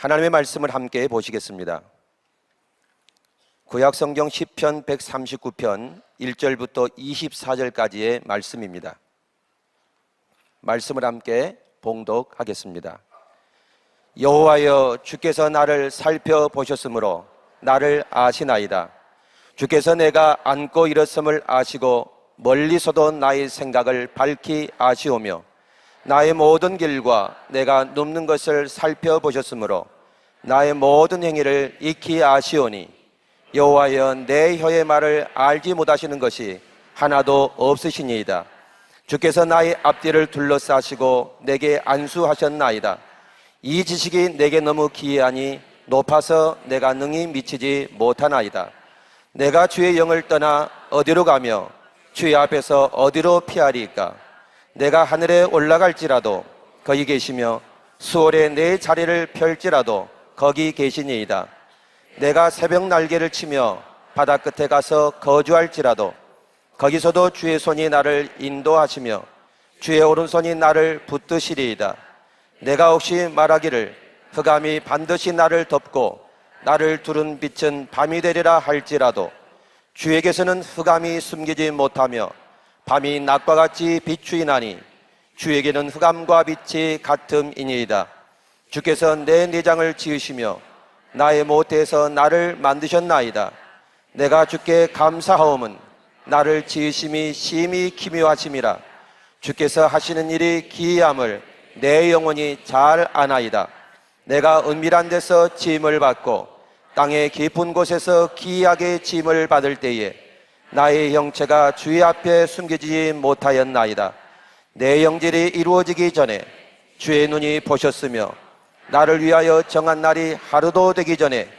하나님의 말씀을 함께 보시겠습니다. 구약성경 시편 139편 1절부터 24절까지의 말씀입니다. 말씀을 함께 봉독하겠습니다. 여호와여, 주께서 나를 살펴보셨으므로 나를 아시나이다. 주께서 내가 앉고 일었음을 아시고 멀리서도 나의 생각을 밝히 아시오며 나의 모든 길과 내가 눕는 것을 살펴보셨으므로 나의 모든 행위를 익히 아시오니 여호와여, 내 혀의 말을 알지 못하시는 것이 하나도 없으시니이다. 주께서 나의 앞뒤를 둘러싸시고 내게 안수하셨나이다. 이 지식이 내게 너무 기이하니 높아서 내가 능히 미치지 못하나이다. 내가 주의 영을 떠나 어디로 가며 주의 앞에서 어디로 피하리이까? 내가 하늘에 올라갈지라도 거기 계시며 수월에 내 자리를 펼지라도 거기 계시니이다. 내가 새벽 날개를 치며 바다 끝에 가서 거주할지라도 거기서도 주의 손이 나를 인도하시며 주의 오른손이 나를 붙드시리이다. 내가 혹시 말하기를 흑암이 반드시 나를 덮고 나를 두른 빛은 밤이 되리라 할지라도 주에게서는 흑암이 숨기지 못하며 밤이 낮과 같이 비추이나니 주에게는 흑암과 빛이 같음이니이다. 주께서 내 내장을 지으시며 나의 모태에서 나를 만드셨나이다. 내가 주께 감사하옴은 나를 지으심이 심히 기묘하심이라. 주께서 하시는 일이 기이함을 내 영혼이 잘 아나이다. 내가 은밀한 데서 지음을 받고 땅의 깊은 곳에서 기이하게 지음을 받을 때에 나의 형체가 주의 앞에 숨겨지지 못하였나이다. 내 영질이 이루어지기 전에 주의 눈이 보셨으며 나를 위하여 정한 날이 하루도 되기 전에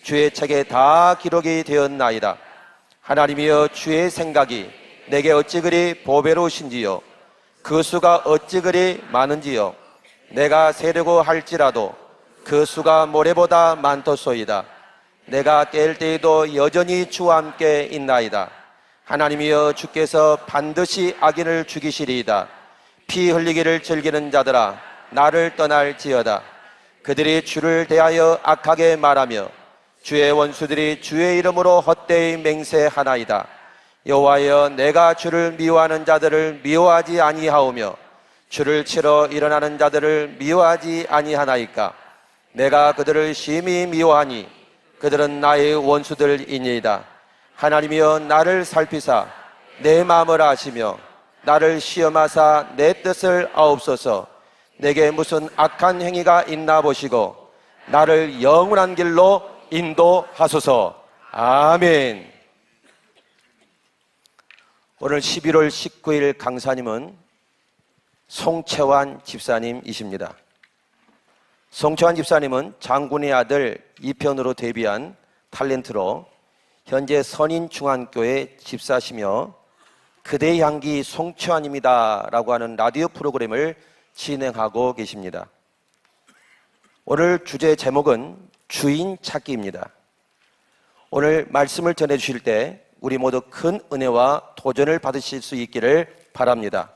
주의 책에 다 기록이 되었나이다. 하나님이여, 주의 생각이 내게 어찌 그리 보배로우신지요, 그 수가 어찌 그리 많은지요. 내가 세려고 할지라도 그 수가 모래보다 많도소이다. 내가 깰 때에도 여전히 주와 함께 있나이다. 하나님이여, 주께서 반드시 악인을 죽이시리이다. 피 흘리기를 즐기는 자들아, 나를 떠날지어다. 그들이 주를 대하여 악하게 말하며 주의 원수들이 주의 이름으로 헛되이 맹세하나이다. 여호와여, 내가 주를 미워하는 자들을 미워하지 아니하오며 주를 치러 일어나는 자들을 미워하지 아니하나이까? 내가 그들을 심히 미워하니 그들은 나의 원수들이니이다. 하나님이여, 나를 살피사 내 마음을 아시며 나를 시험하사 내 뜻을 아옵소서. 내게 무슨 악한 행위가 있나 보시고 나를 영원한 길로 인도하소서. 아멘. 오늘 11월 19일 강사님은 송채환 집사님이십니다. 송채환 집사님은 장군의 아들 2편으로 데뷔한 탤런트로 현재 선인중앙교회 집사시며 그대의 향기 송채환입니다 라고 하는 라디오 프로그램을 진행하고 계십니다. 오늘 주제 제목은 주인 찾기입니다. 오늘 말씀을 전해주실 때 우리 모두 큰 은혜와 도전을 받으실 수 있기를 바랍니다.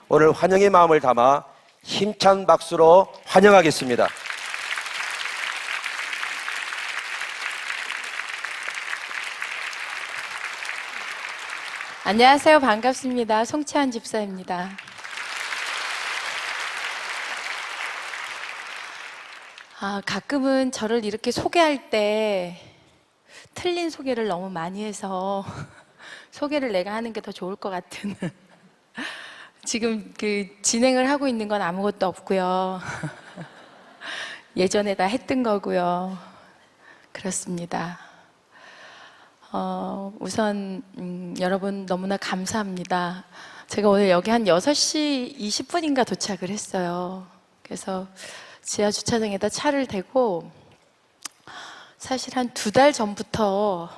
오늘 환영의 마음을 담아 힘찬 박수로 환영하겠습니다. 안녕하세요. 반갑습니다. 송채환 집사입니다. 가끔은 저를 이렇게 소개할 때 틀린 소개를 너무 많이 해서 소개를 내가 하는 게 더 좋을 것 같은 지금 진행을 하고 있는 건 아무것도 없고요. 예전에 다 했던 거고요. 그렇습니다. 우선 여러분 너무나 감사합니다. 제가 오늘 여기 한 6시 20분인가 도착을 했어요. 그래서 지하 주차장에다 차를 대고 사실 한 2달 전부터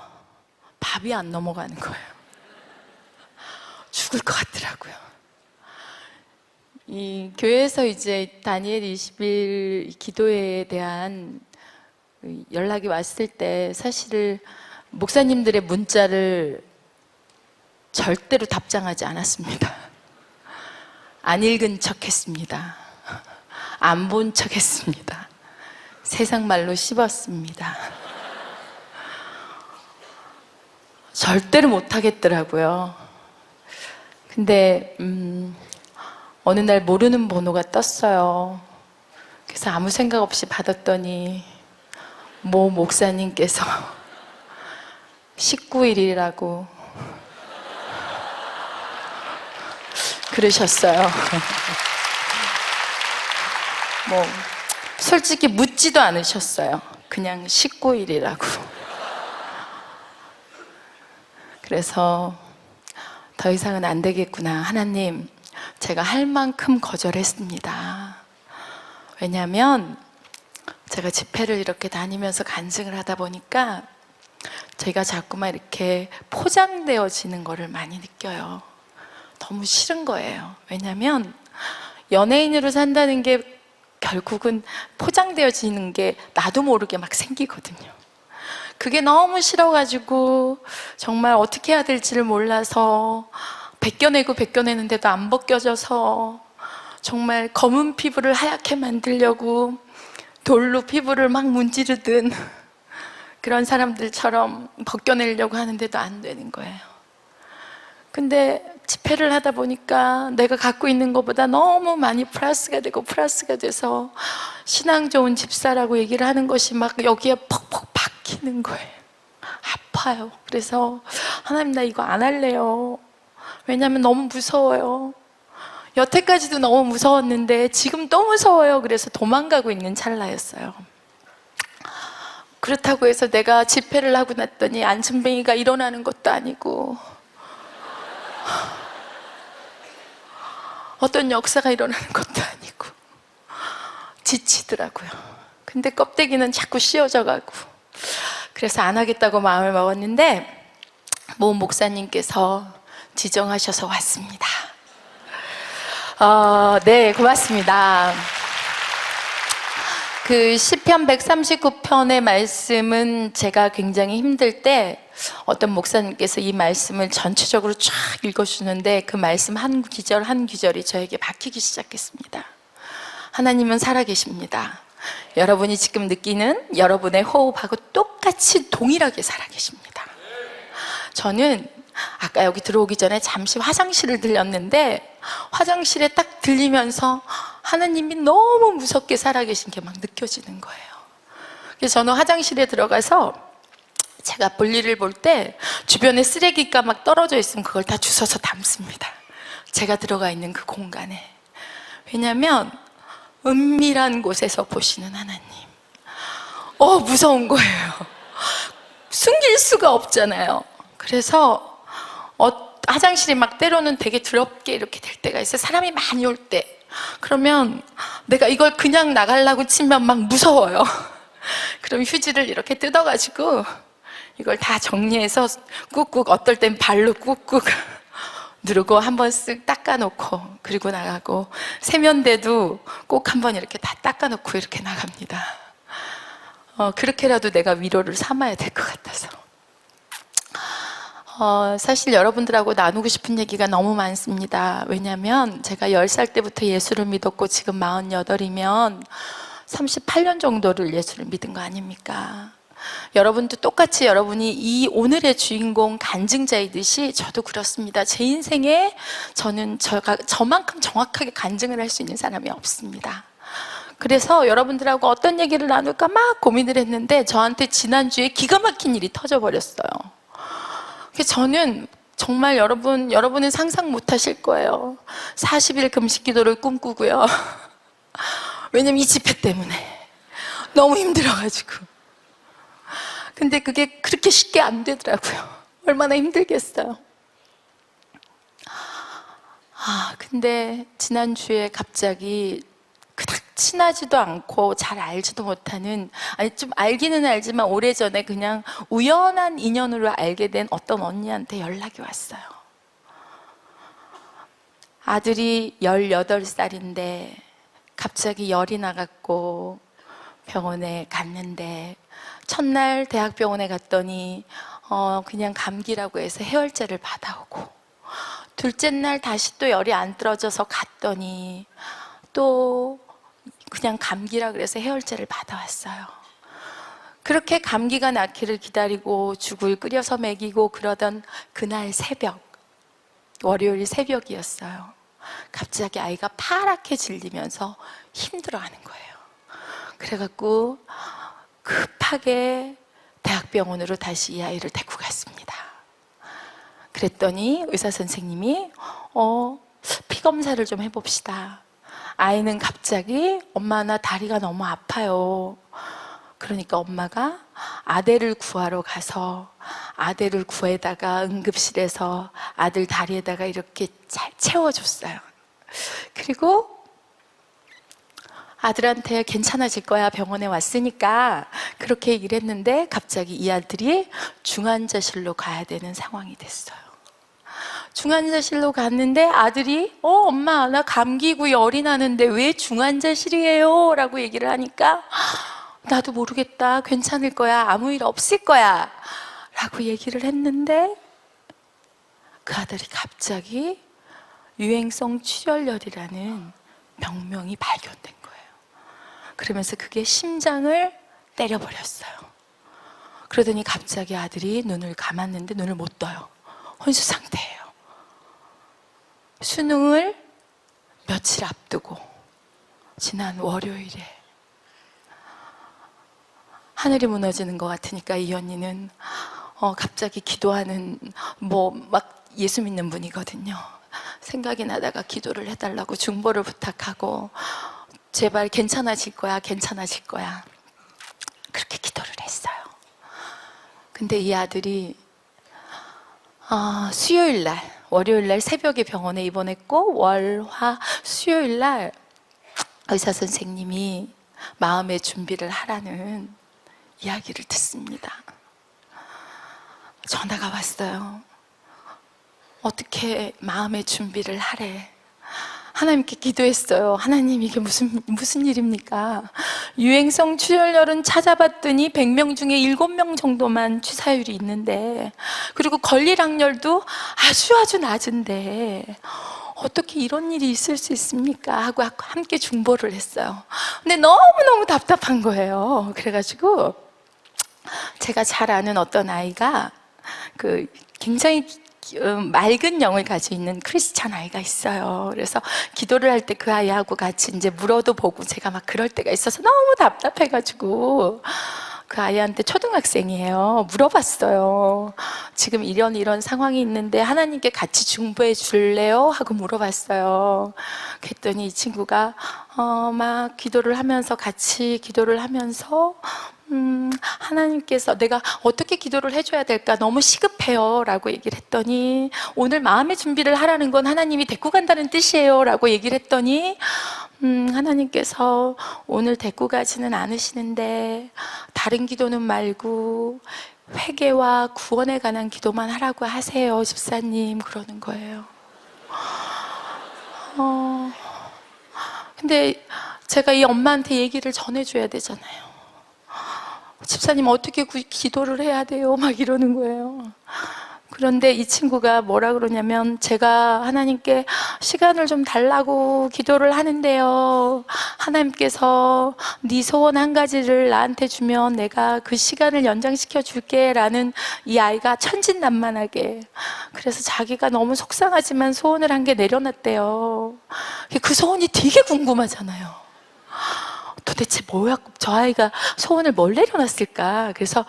밥이 안 넘어가는 거예요. 죽을 것 같더라고요. 이 교회에서 이제 다니엘 20일 기도회에 대한 연락이 왔을 때 사실 목사님들의 문자를 절대로 답장하지 않았습니다. 안 읽은 척 했습니다. 안 본 척 했습니다. 세상 말로 씹었습니다. 절대로 못 하겠더라고요. 근데 어느 날 모르는 번호가 떴어요. 그래서 아무 생각 없이 받았더니 모 목사님께서 19일이라고 그러셨어요. 뭐 솔직히 묻지도 않으셨어요. 그냥 19일이라고. 그래서 더 이상은 안 되겠구나. 하나님, 제가 할 만큼 거절했습니다. 왜냐하면 제가 집회를 이렇게 다니면서 간증을 하다 보니까 제가 자꾸만 이렇게 포장되어지는 거를 많이 느껴요. 너무 싫은 거예요. 왜냐하면 연예인으로 산다는 게 결국은 포장되어지는 게 나도 모르게 막 생기거든요. 그게 너무 싫어가지고 정말 어떻게 해야 될지를 몰라서 벗겨내는데도 안 벗겨져서 정말 검은 피부를 하얗게 만들려고 돌로 피부를 막 문지르든 그런 사람들처럼 벗겨내려고 하는데도 안 되는 거예요. 근데 집회를 하다 보니까 내가 갖고 있는 것보다 너무 많이 플러스가 돼서 신앙 좋은 집사라고 얘기를 하는 것이 막 여기에 퍽퍽 박히는 거예요. 아파요. 그래서 하나님, 나 이거 안 할래요. 왜냐하면 너무 무서워요. 여태까지도 너무 무서웠는데 지금 또 무서워요. 그래서 도망가고 있는 찰나였어요. 그렇다고 해서 내가 집회를 하고 났더니 안천뱅이가 일어나는 것도 아니고 어떤 역사가 일어나는 것도 아니고 지치더라고요. 근데 껍데기는 자꾸 씌워져 가고, 그래서 안 하겠다고 마음을 먹었는데 모 목사님께서 지정하셔서 왔습니다. 네, 고맙습니다. 그 시편 139편의 말씀은 제가 굉장히 힘들 때 어떤 목사님께서 이 말씀을 전체적으로 쫙 읽어주는데 그 말씀 한 구절 한 구절이 저에게 박히기 시작했습니다. 하나님은 살아계십니다. 여러분이 지금 느끼는 여러분의 호흡하고 똑같이 동일하게 살아계십니다. 저는 아까 여기 들어오기 전에 잠시 화장실을 들렸는데 화장실에 딱 들리면서 하나님이 너무 무섭게 살아계신 게 막 느껴지는 거예요. 그래서 저는 화장실에 들어가서 제가 볼일을 볼 때 주변에 쓰레기가 막 떨어져 있으면 그걸 다 주워서 담습니다. 제가 들어가 있는 그 공간에. 왜냐하면 은밀한 곳에서 보시는 하나님. 무서운 거예요. 숨길 수가 없잖아요. 그래서 화장실이 막 때로는 되게 더럽게 이렇게 될 때가 있어요. 사람이 많이 올 때. 그러면 내가 이걸 그냥 나가려고 치면 막 무서워요. 그럼 휴지를 이렇게 뜯어가지고 이걸 다 정리해서 꾹꾹, 어떨 땐 발로 꾹꾹 누르고 한번 쓱 닦아놓고 그리고 나가고, 세면대도 꼭 한번 이렇게 다 닦아놓고 이렇게 나갑니다. 그렇게라도 내가 위로를 삼아야 될 것 같아서. 사실 여러분들하고 나누고 싶은 얘기가 너무 많습니다. 왜냐하면 제가 10살 때부터 예수를 믿었고 지금 48이면 38년 정도를 예수를 믿은 거 아닙니까? 여러분도 똑같이 여러분이 이 오늘의 주인공 간증자이듯이 저도 그렇습니다. 제 인생에 저는 저만큼 정확하게 간증을 할 수 있는 사람이 없습니다. 그래서 여러분들하고 어떤 얘기를 나눌까 막 고민을 했는데 저한테 지난주에 기가 막힌 일이 터져버렸어요. 그래서 저는 정말 여러분은 상상 못 하실 거예요. 40일 금식 기도를 꿈꾸고요. 왜냐면 이 집회 때문에 너무 힘들어가지고. 근데 그게 그렇게 쉽게 안 되더라고요. 얼마나 힘들겠어요. 근데 지난주에 갑자기 그닥 친하지도 않고 잘 알지도 못하는, 아니 좀 알기는 알지만 오래전에 그냥 우연한 인연으로 알게 된 어떤 언니한테 연락이 왔어요. 아들이 18살인데 갑자기 열이 나갖고 병원에 갔는데 첫날 대학병원에 갔더니 그냥 감기라고 해서 해열제를 받아오고, 둘째 날 다시 또 열이 안 떨어져서 갔더니 또 그냥 감기라 그래서 해열제를 받아왔어요. 그렇게 감기가 낫기를 기다리고 죽을 끓여서 먹이고 그러던 그날 새벽, 월요일 새벽이었어요. 갑자기 아이가 파랗게 질리면서 힘들어하는 거예요. 그래갖고 급하게 대학병원으로 다시 이 아이를 데리고 갔습니다. 그랬더니 의사 선생님이 피 검사를 좀 해봅시다. 아이는 갑자기 엄마 나 다리가 너무 아파요. 그러니까 엄마가 아대를 구하러 가서 아대를 구해다가 응급실에서 아들 다리에다가 이렇게 잘 채워줬어요. 그리고 아들한테 괜찮아질 거야 병원에 왔으니까 그렇게 얘기를 했는데 갑자기 이 아들이 중환자실로 가야 되는 상황이 됐어요. 중환자실로 갔는데 아들이 엄마 나 감기고 열이 나는데 왜 중환자실이에요? 라고 얘기를 하니까 나도 모르겠다. 괜찮을 거야. 아무 일 없을 거야. 라고 얘기를 했는데 그 아들이 갑자기 유행성 출혈열이라는 병명이 발견된 거예요. 그러면서 그게 심장을 때려버렸어요. 그러더니 갑자기 아들이 눈을 감았는데 눈을 못 떠요. 혼수 상태예요. 수능을 며칠 앞두고 지난 월요일에 하늘이 무너지는 것 같으니까 이 언니는 갑자기 기도하는 막 예수 믿는 분이거든요. 생각이 나다가 기도를 해달라고 중보를 부탁하고 제발 괜찮아질 거야, 괜찮아질 거야. 그렇게 기도를 했어요. 근데 이 아들이 수요일 날, 월요일 날 새벽에 병원에 입원했고 월, 화, 수요일 날 의사 선생님이 마음의 준비를 하라는 이야기를 듣습니다. 전화가 왔어요. 어떻게 마음의 준비를 하래. 하나님께 기도했어요. 하나님 이게 무슨 일입니까? 유행성 출혈열은 찾아봤더니 100명 중에 7명 정도만 취사율이 있는데 그리고 걸릴 확률도 아주 낮은데 어떻게 이런 일이 있을 수 있습니까? 하고 함께 중보를 했어요. 근데 너무너무 답답한 거예요. 그래가지고 제가 잘 아는 어떤 아이가 굉장히 맑은 영을 가지고 있는 크리스찬 아이가 있어요. 그래서 기도를 할 때 그 아이하고 같이 이제 물어도 보고 제가 막 그럴 때가 있어서 너무 답답해가지고 그 아이한테 초등학생이에요. 물어봤어요. 지금 이런 상황이 있는데 하나님께 같이 중보해 줄래요? 하고 물어봤어요. 그랬더니 이 친구가 막 기도를 하면서 같이 기도를 하면서 하나님께서 내가 어떻게 기도를 해줘야 될까 너무 시급해요 라고 얘기를 했더니 오늘 마음의 준비를 하라는 건 하나님이 데리고 간다는 뜻이에요 라고 얘기를 했더니 하나님께서 오늘 데리고 가지는 않으시는데 다른 기도는 말고 회개와 구원에 관한 기도만 하라고 하세요 집사님 그러는 거예요. 근데 제가 이 엄마한테 얘기를 전해줘야 되잖아요. 집사님 어떻게 기도를 해야 돼요? 막 이러는 거예요. 그런데 이 친구가 뭐라 그러냐면 제가 하나님께 시간을 좀 달라고 기도를 하는데요. 하나님께서 네 소원 한 가지를 나한테 주면 내가 그 시간을 연장시켜 줄게 라는 이 아이가 천진난만하게 그래서 자기가 너무 속상하지만 소원을 한 개 내려놨대요. 그 소원이 되게 궁금하잖아요. 도대체 뭐야? 저 아이가 소원을 뭘 내려놨을까? 그래서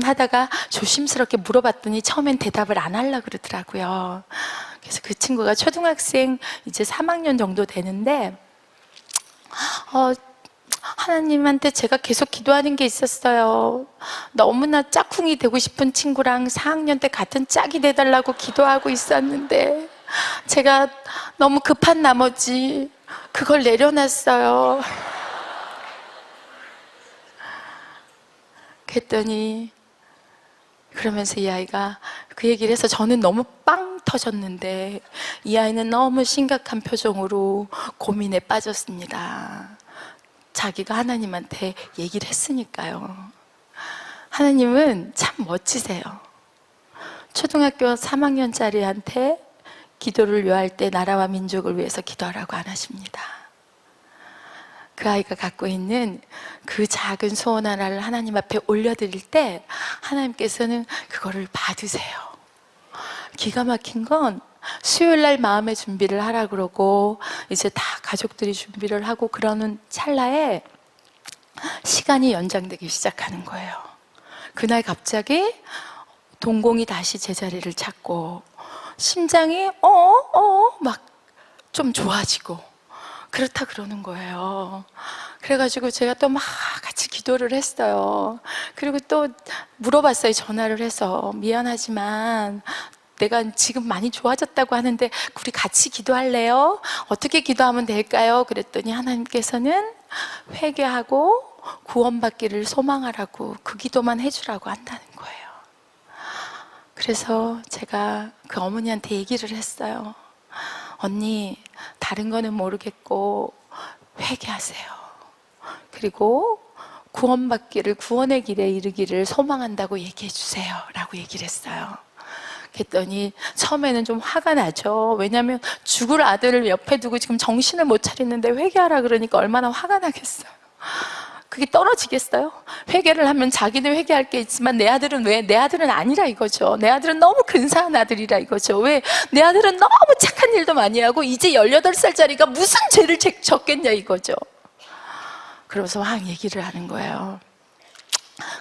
하다가 조심스럽게 물어봤더니 처음엔 대답을 안 하려고 그러더라고요. 그래서 그 친구가 초등학생 이제 3학년 정도 되는데 하나님한테 제가 계속 기도하는 게 있었어요. 너무나 짝꿍이 되고 싶은 친구랑 4학년 때 같은 짝이 돼달라고 기도하고 있었는데 제가 너무 급한 나머지 그걸 내려놨어요. 그랬더니 그러면서 이 아이가 그 얘기를 해서 저는 너무 빵 터졌는데 이 아이는 너무 심각한 표정으로 고민에 빠졌습니다. 자기가 하나님한테 얘기를 했으니까요. 하나님은 참 멋지세요. 초등학교 3학년짜리한테 기도를 요할 때 나라와 민족을 위해서 기도하라고 안 하십니다. 그 아이가 갖고 있는 그 작은 소원 하나를 하나님 앞에 올려드릴 때 하나님께서는 그거를 받으세요. 기가 막힌 건 수요일 날 마음의 준비를 하라 그러고 이제 다 가족들이 준비를 하고 그러는 찰나에 시간이 연장되기 시작하는 거예요. 그날 갑자기 동공이 다시 제자리를 찾고 심장이 막 좀 좋아지고 그렇다 그러는 거예요. 그래가지고 제가 또 막 같이 기도를 했어요. 그리고 또 물어봤어요. 전화를 해서 미안하지만 내가 지금 많이 좋아졌다고 하는데 우리 같이 기도할래요? 어떻게 기도하면 될까요? 그랬더니 하나님께서는 회개하고 구원받기를 소망하라고 그 기도만 해주라고 한다는 거예요. 그래서 제가 그 어머니한테 얘기를 했어요. 언니, 다른 거는 모르겠고 회개하세요. 그리고 구원받기를, 구원의 길에 이르기를 소망한다고 얘기해 주세요 라고 얘기를 했어요. 그랬더니 처음에는 좀 화가 나죠. 왜냐하면 죽을 아들을 옆에 두고 지금 정신을 못 차리는데 회개하라 그러니까 얼마나 화가 나겠어요. 그게 떨어지겠어요? 회개를 하면 자기는 회개할 게 있지만 내 아들은 왜? 내 아들은 아니라 이거죠. 내 아들은 너무 근사한 아들이라 이거죠. 왜? 내 아들은 너무 착한 일도 많이 하고 이제 18살짜리가 무슨 죄를 졌겠냐 이거죠. 그러면서 막 얘기를 하는 거예요.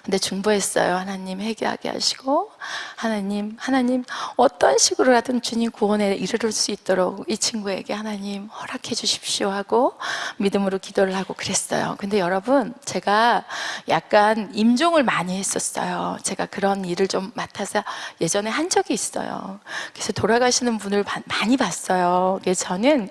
근데 중보했어요. 하나님 회개하게 하시고 하나님 어떤 식으로라든 주님 구원에 이르를 수 있도록 이 친구에게 하나님 허락해 주십시오 하고 믿음으로 기도를 하고 그랬어요. 근데 여러분, 제가 약간 임종을 많이 했었어요. 제가 그런 일을 좀 맡아서 예전에 한 적이 있어요. 그래서 돌아가시는 분을 많이 봤어요. 그래서 저는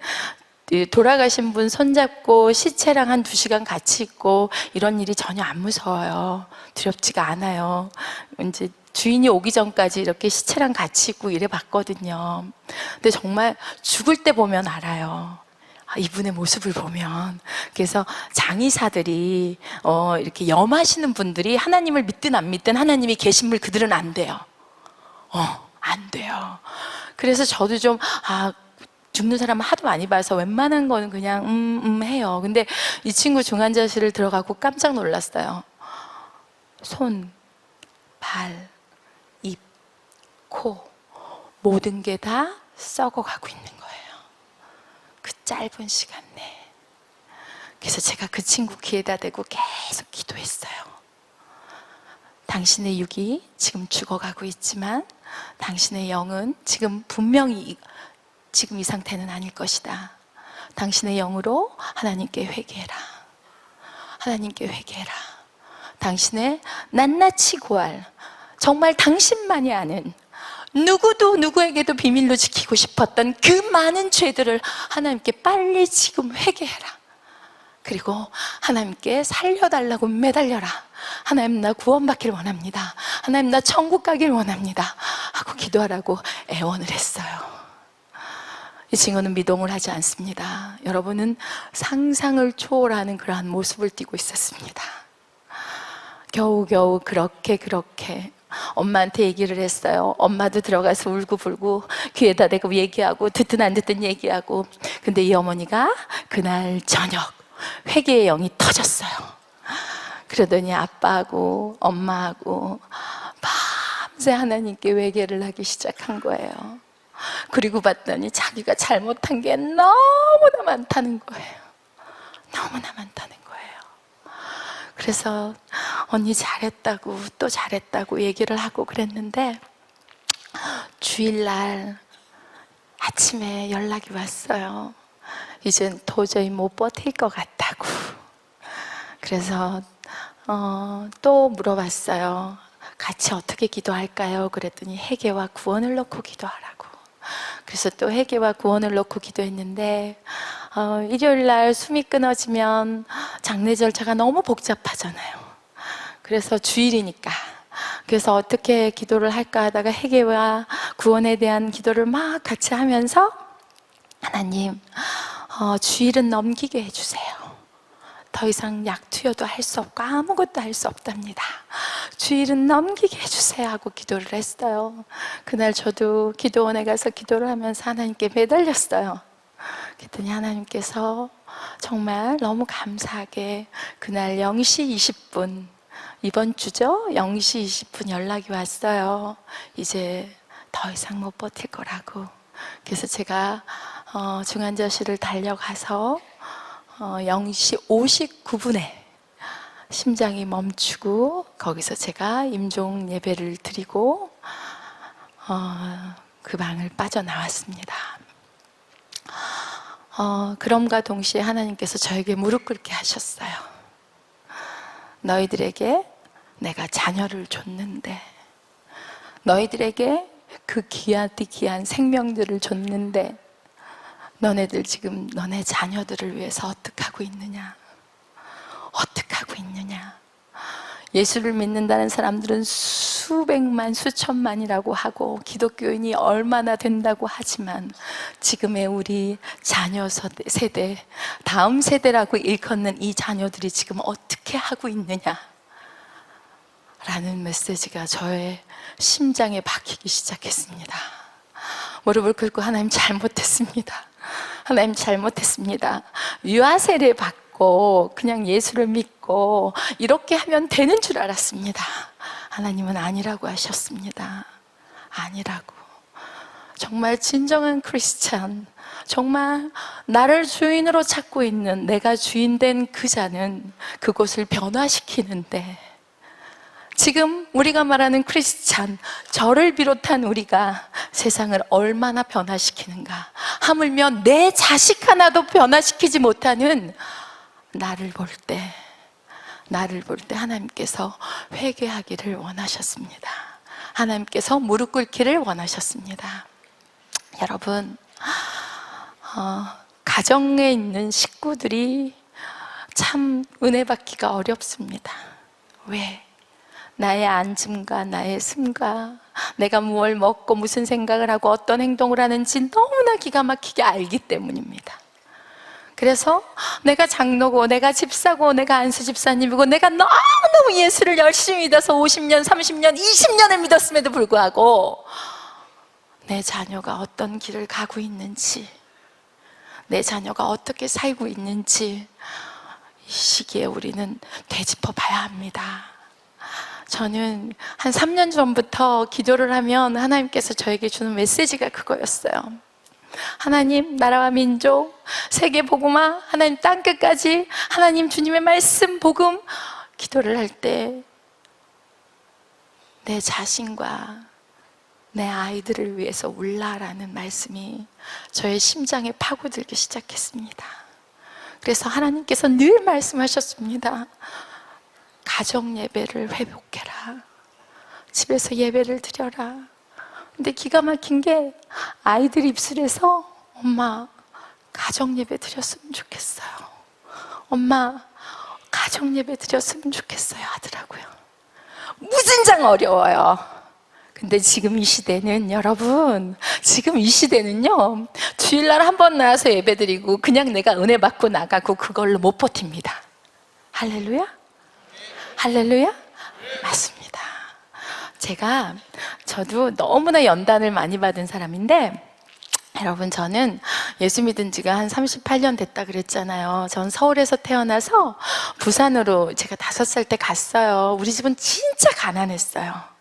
돌아가신 분 손잡고 시체랑 한 2시간 같이 있고 이런 일이 전혀 안 무서워요. 두렵지가 않아요. 이제 주인이 오기 전까지 이렇게 시체랑 같이 있고 이래 봤거든요. 근데 정말 죽을 때 보면 알아요. 이분의 모습을 보면. 그래서 장의사들이 이렇게 염하시는 분들이 하나님을 믿든 안 믿든 하나님이 계신 분 그들은 안 돼요. 안 돼요. 그래서 저도 좀 죽는 사람 하도 많이 봐서 웬만한 거는 그냥 해요. 근데 이 친구 중환자실을 들어가고 깜짝 놀랐어요. 손, 발, 입, 코 모든 게 다 썩어가고 있는 거예요. 그 짧은 시간 내에. 그래서 제가 그 친구 귀에다 대고 계속 기도했어요. 당신의 육이 지금 죽어가고 있지만 당신의 영은 지금 분명히 지금 이 상태는 아닐 것이다. 당신의 영으로 하나님께 회개해라. 하나님께 회개해라. 당신의 낱낱이 구할, 정말 당신만이 아는, 누구도 누구에게도 비밀로 지키고 싶었던 그 많은 죄들을 하나님께 빨리 지금 회개해라. 그리고 하나님께 살려달라고 매달려라. 하나님, 나 구원받기를 원합니다. 하나님, 나 천국 가기를 원합니다 하고 기도하라고 애원을 했어요. 이 친구는 미동을 하지 않습니다. 여러분은 상상을 초월하는 그러한 모습을 띠고 있었습니다. 겨우겨우 그렇게 엄마한테 얘기를 했어요. 엄마도 들어가서 울고불고 귀에다 대고 얘기하고 듣든 안 듣든 얘기하고. 근데 이 어머니가 그날 저녁 회개의 영이 터졌어요. 그러더니 아빠하고 엄마하고 밤새 하나님께 회개를 하기 시작한 거예요. 그리고 봤더니 자기가 잘못한 게 너무나 많다는 거예요. 너무나 많다는 거예요. 그래서 언니 잘했다고 또 잘했다고 얘기를 하고 그랬는데 주일날 아침에 연락이 왔어요. 이젠 도저히 못 버틸 것 같다고. 그래서 또 물어봤어요. 같이 어떻게 기도할까요? 그랬더니 회개와 구원을 놓고 기도하라고. 그래서 또 회개와 구원을 놓고 기도했는데 일요일날 숨이 끊어지면 장례 절차가 너무 복잡하잖아요. 그래서 주일이니까 그래서 어떻게 기도를 할까 하다가 회개와 구원에 대한 기도를 막 같이 하면서 하나님, 주일은 넘기게 해주세요. 더 이상 약투여도 할 수 없고 아무것도 할 수 없답니다. 주일은 넘기게 해주세요 하고 기도를 했어요. 그날 저도 기도원에 가서 기도를 하면서 하나님께 매달렸어요. 그랬더니 하나님께서 정말 너무 감사하게 그날 0시 20분, 이번 주죠? 0시 20분 연락이 왔어요. 이제 더 이상 못 버틸 거라고. 그래서 제가 중환자실을 달려가서 0시 59분에 심장이 멈추고 거기서 제가 임종 예배를 드리고 그 방을 빠져나왔습니다. 그럼과 동시에 하나님께서 저에게 무릎 꿇게 하셨어요. 너희들에게 내가 자녀를 줬는데, 너희들에게 그 귀한 생명들을 줬는데 너네들 지금 너네 자녀들을 위해서 어떻게 하고 있느냐? 어떻게 하고 있느냐? 예수를 믿는다는 사람들은 수백만, 수천만이라고 하고 기독교인이 얼마나 된다고 하지만 지금의 우리 자녀 세대, 다음 세대라고 일컫는 이 자녀들이 지금 어떻게 하고 있느냐? 라는 메시지가 저의 심장에 박히기 시작했습니다. 무릎을 꿇고 하나님 잘못했습니다. 하나님 잘못했습니다. 유아 세례 받고 그냥 예수를 믿고 이렇게 하면 되는 줄 알았습니다. 하나님은 아니라고 하셨습니다. 아니라고. 정말 진정한 크리스찬, 정말 나를 주인으로 찾고 있는 내가 주인된 그 자는 그곳을 변화시키는데, 지금 우리가 말하는 크리스찬, 저를 비롯한 우리가 세상을 얼마나 변화시키는가. 하물며 내 자식 하나도 변화시키지 못하는 나를 볼 때 하나님께서 회개하기를 원하셨습니다. 하나님께서 무릎 꿇기를 원하셨습니다. 여러분, 가정에 있는 식구들이 참 은혜 받기가 어렵습니다. 왜? 나의 앉음과 나의 숨과 내가 무엇을 먹고 무슨 생각을 하고 어떤 행동을 하는지 너무나 기가 막히게 알기 때문입니다. 그래서 내가 장로고 내가 집사고 내가 안수 집사님이고 내가 너무너무 예수를 열심히 믿어서 50년, 30년, 20년을 믿었음에도 불구하고 내 자녀가 어떤 길을 가고 있는지, 내 자녀가 어떻게 살고 있는지 이 시기에 우리는 되짚어 봐야 합니다. 저는 한 3년 전부터 기도를 하면 하나님께서 저에게 주는 메시지가 그거였어요. 하나님, 나라와 민족, 세계 복음화, 하나님 땅끝까지, 하나님 주님의 말씀 복음, 기도를 할 때 내 자신과 내 아이들을 위해서 울라라는 말씀이 저의 심장에 파고들기 시작했습니다. 그래서 하나님께서 늘 말씀하셨습니다. 가정 예배를 회복해라. 집에서 예배를 드려라. 근데 기가 막힌 게 아이들 입술에서 엄마, 가정 예배 드렸으면 좋겠어요. 엄마, 가정 예배 드렸으면 좋겠어요 하더라고요. 무진장 어려워요. 근데 지금 이 시대는, 여러분, 지금 이 시대는요, 주일날 한 번 나와서 예배 드리고 그냥 내가 은혜 받고 나가고 그걸로 못 버팁니다. 할렐루야? 할렐루야? 맞습니다. 저도 너무나 연단을 많이 받은 사람인데, 여러분, 저는 예수 믿은 지가 한 38년 됐다 그랬잖아요. 전 서울에서 태어나서 부산으로 제가 5살 때 갔어요. 우리 집은 진짜 가난했어요.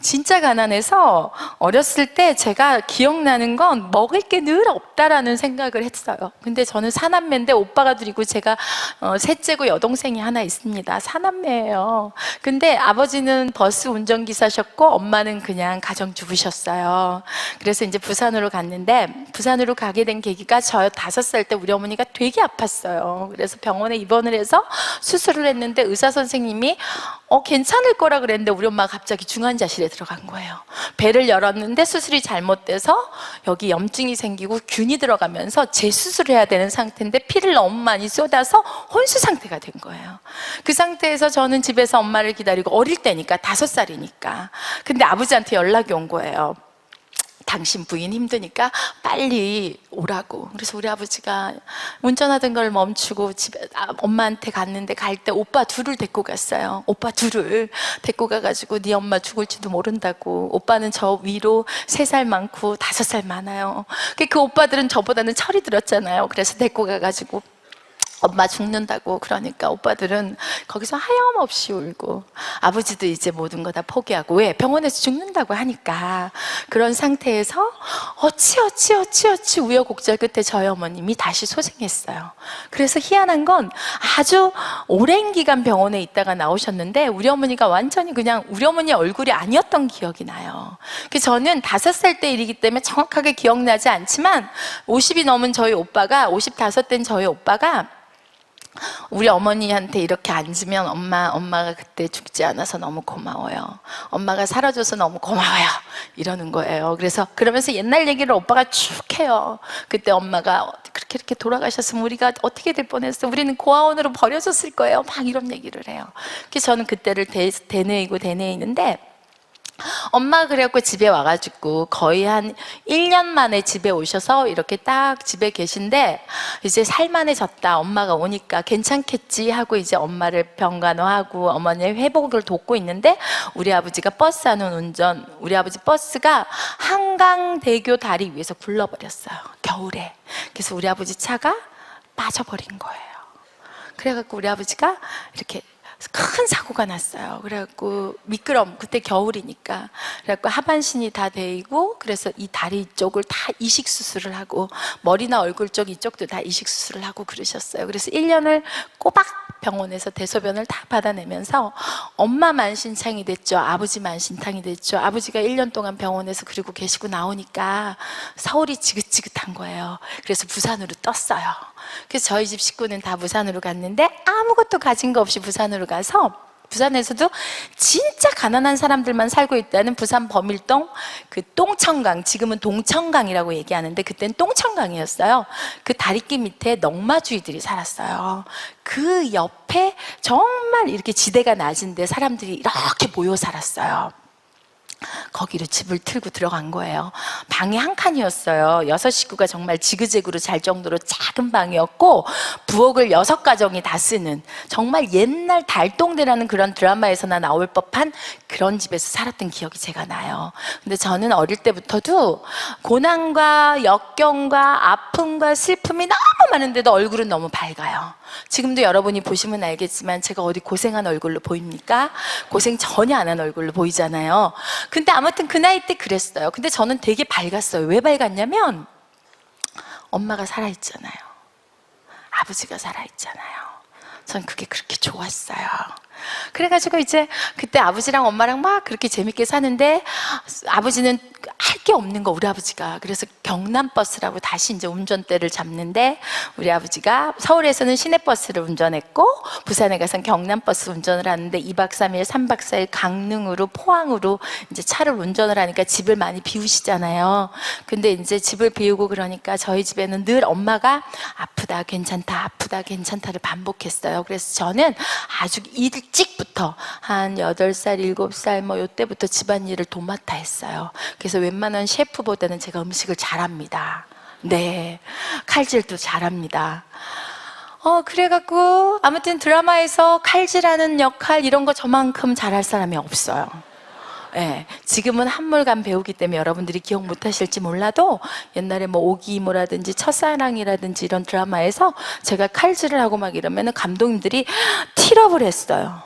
진짜 가난해서 어렸을 때 제가 기억나는 건 먹을 게 늘 없다라는 생각을 했어요. 근데 저는 사남매인데 오빠가 둘이고 제가 셋째고 여동생이 하나 있습니다. 사남매예요. 근데 아버지는 버스 운전기사셨고 엄마는 그냥 가정주부셨어요. 그래서 이제 부산으로 갔는데, 부산으로 가게 된 계기가 저 5살 때 우리 어머니가 되게 아팠어요. 그래서 병원에 입원을 해서 수술을 했는데 의사 선생님이 괜찮을 거라 그랬는데 우리 엄마가 갑자기 중환자실에 들어간 거예요. 배를 열었는데 수술이 잘못돼서 여기 염증이 생기고 균이 들어가면서 재수술을 해야 되는 상태인데 피를 너무 많이 쏟아서 혼수 상태가 된 거예요. 그 상태에서 저는 집에서 엄마를 기다리고, 어릴 때니까 5살이니까. 근데 아버지한테 연락이 온 거예요. 당신 부인 힘드니까 빨리 오라고. 그래서 우리 아버지가 운전하던 걸 멈추고 집에 엄마한테 갔는데 갈 때 오빠 둘을 데리고 갔어요. 오빠 둘을 데리고 가가지고 네 엄마 죽을지도 모른다고. 오빠는 저 위로 3살 많고 5살 많아요. 그 오빠들은 저보다는 철이 들었잖아요. 그래서 데리고 가가지고 엄마 죽는다고. 그러니까 오빠들은 거기서 하염없이 울고, 아버지도 이제 모든 거 다 포기하고. 왜? 병원에서 죽는다고 하니까. 그런 상태에서 어찌 우여곡절 끝에 저희 어머님이 다시 소생했어요. 그래서 희한한 건 아주 오랜 기간 병원에 있다가 나오셨는데 우리 어머니가 완전히 그냥 우리 어머니 얼굴이 아니었던 기억이 나요. 그래서 저는 5살 때 일이기 때문에 정확하게 기억나지 않지만 50이 넘은 저희 오빠가, 55된 저희 오빠가 우리 어머니한테 이렇게 앉으면 엄마가 그때 죽지 않아서 너무 고마워요. 엄마가 살아줘서 너무 고마워요. 이러는 거예요. 그래서 그러면서 옛날 얘기를 오빠가 쭉 해요. 그때 엄마가 이렇게 돌아가셨으면 우리가 어떻게 될 뻔했어. 우리는 고아원으로 버려졌을 거예요. 막 이런 얘기를 해요. 그래서 저는 그때를 되뇌이는데 엄마가 그래갖고 집에 와가지고 거의 한 1년 만에 집에 오셔서 이렇게 딱 집에 계신데, 이제 살만해졌다, 엄마가 오니까 괜찮겠지 하고 이제 엄마를 병간호하고 어머니의 회복을 돕고 있는데, 우리 아버지가 버스 하는 운전, 우리 아버지 버스가 한강대교 다리 위에서 굴러버렸어요, 겨울에. 그래서 우리 아버지 차가 빠져버린 거예요. 그래갖고 우리 아버지가 이렇게 큰 사고가 났어요. 그래갖고 그때 겨울이니까, 그래갖고 하반신이 다 데이고, 그래서 이 다리 쪽을 다 이식 수술을 하고, 머리나 얼굴 쪽 이쪽도 다 이식 수술을 하고 그러셨어요. 그래서 1년을 꼬박 병원에서 대소변을 다 받아내면서 엄마 만신창이 됐죠. 아버지 만신탕이 됐죠. 아버지가 1년 동안 병원에서 그리고 계시고 나오니까 서울이 지긋지긋한 거예요. 그래서 부산으로 떴어요. 그래서 저희 집 식구는 다 부산으로 갔는데 아무것도 가진 거 없이 부산으로 가서, 부산에서도 진짜 가난한 사람들만 살고 있다는 부산 범일동 그 똥청강, 지금은 동청강이라고 얘기하는데 그땐 똥청강이었어요. 그 다리끼 밑에 넝마주이들이 살았어요. 그 옆에 정말 이렇게 지대가 낮은데 사람들이 이렇게 모여 살았어요. 거기로 집을 틀고 들어간 거예요. 방이 한 칸이었어요. 6식구가 정말 지그재그로 잘 정도로 작은 방이었고, 부엌을 6가정이 다 쓰는, 정말 옛날 달동대라는 그런 드라마에서나 나올 법한 그런 집에서 살았던 기억이 제가 나요. 근데 저는 어릴 때부터도 고난과 역경과 아픔과 슬픔이 너무 많은데도 얼굴은 너무 밝아요. 지금도 여러분이 보시면 알겠지만 제가 어디 고생한 얼굴로 보입니까? 고생 전혀 안 한 얼굴로 보이잖아요. 근데 아무튼 그 나이 때 그랬어요. 근데 저는 되게 밝았어요. 왜 밝았냐면 엄마가 살아있잖아요. 아버지가 살아있잖아요. 전 그게 그렇게 좋았어요. 그래가지고 이제 그때 아버지랑 엄마랑 막 그렇게 재밌게 사는데, 아버지는 할 게 없는 거, 우리 아버지가. 그래서 경남버스라고 다시 이제 운전대를 잡는데, 우리 아버지가 서울에서는 시내버스를 운전했고 부산에 가서는 경남버스 운전을 하는데 2박 3일 3박 4일 강릉으로 포항으로 이제 차를 운전을 하니까 집을 많이 비우시잖아요. 근데 이제 집을 비우고 그러니까 저희 집에는 늘 엄마가 아프다 괜찮다 아프다 괜찮다를 반복했어요. 그래서 저는 아주 일찍부터 한 8살 7살 뭐 요때부터 집안일을 도맡아 했어요. 그래서 웬만한 셰프보다는 제가 음식을 잘합니다. 네, 칼질도 잘합니다. 그래갖고 아무튼 드라마에서 칼질하는 역할 이런 거 저만큼 잘할 사람이 없어요. 네, 지금은 한물간 배우기 때문에 여러분들이 기억 못하실지 몰라도 옛날에 뭐 오기이모라든지 첫사랑이라든지 이런 드라마에서 제가 칼질을 하고 막 이러면 감독님들이 틸업을 했어요.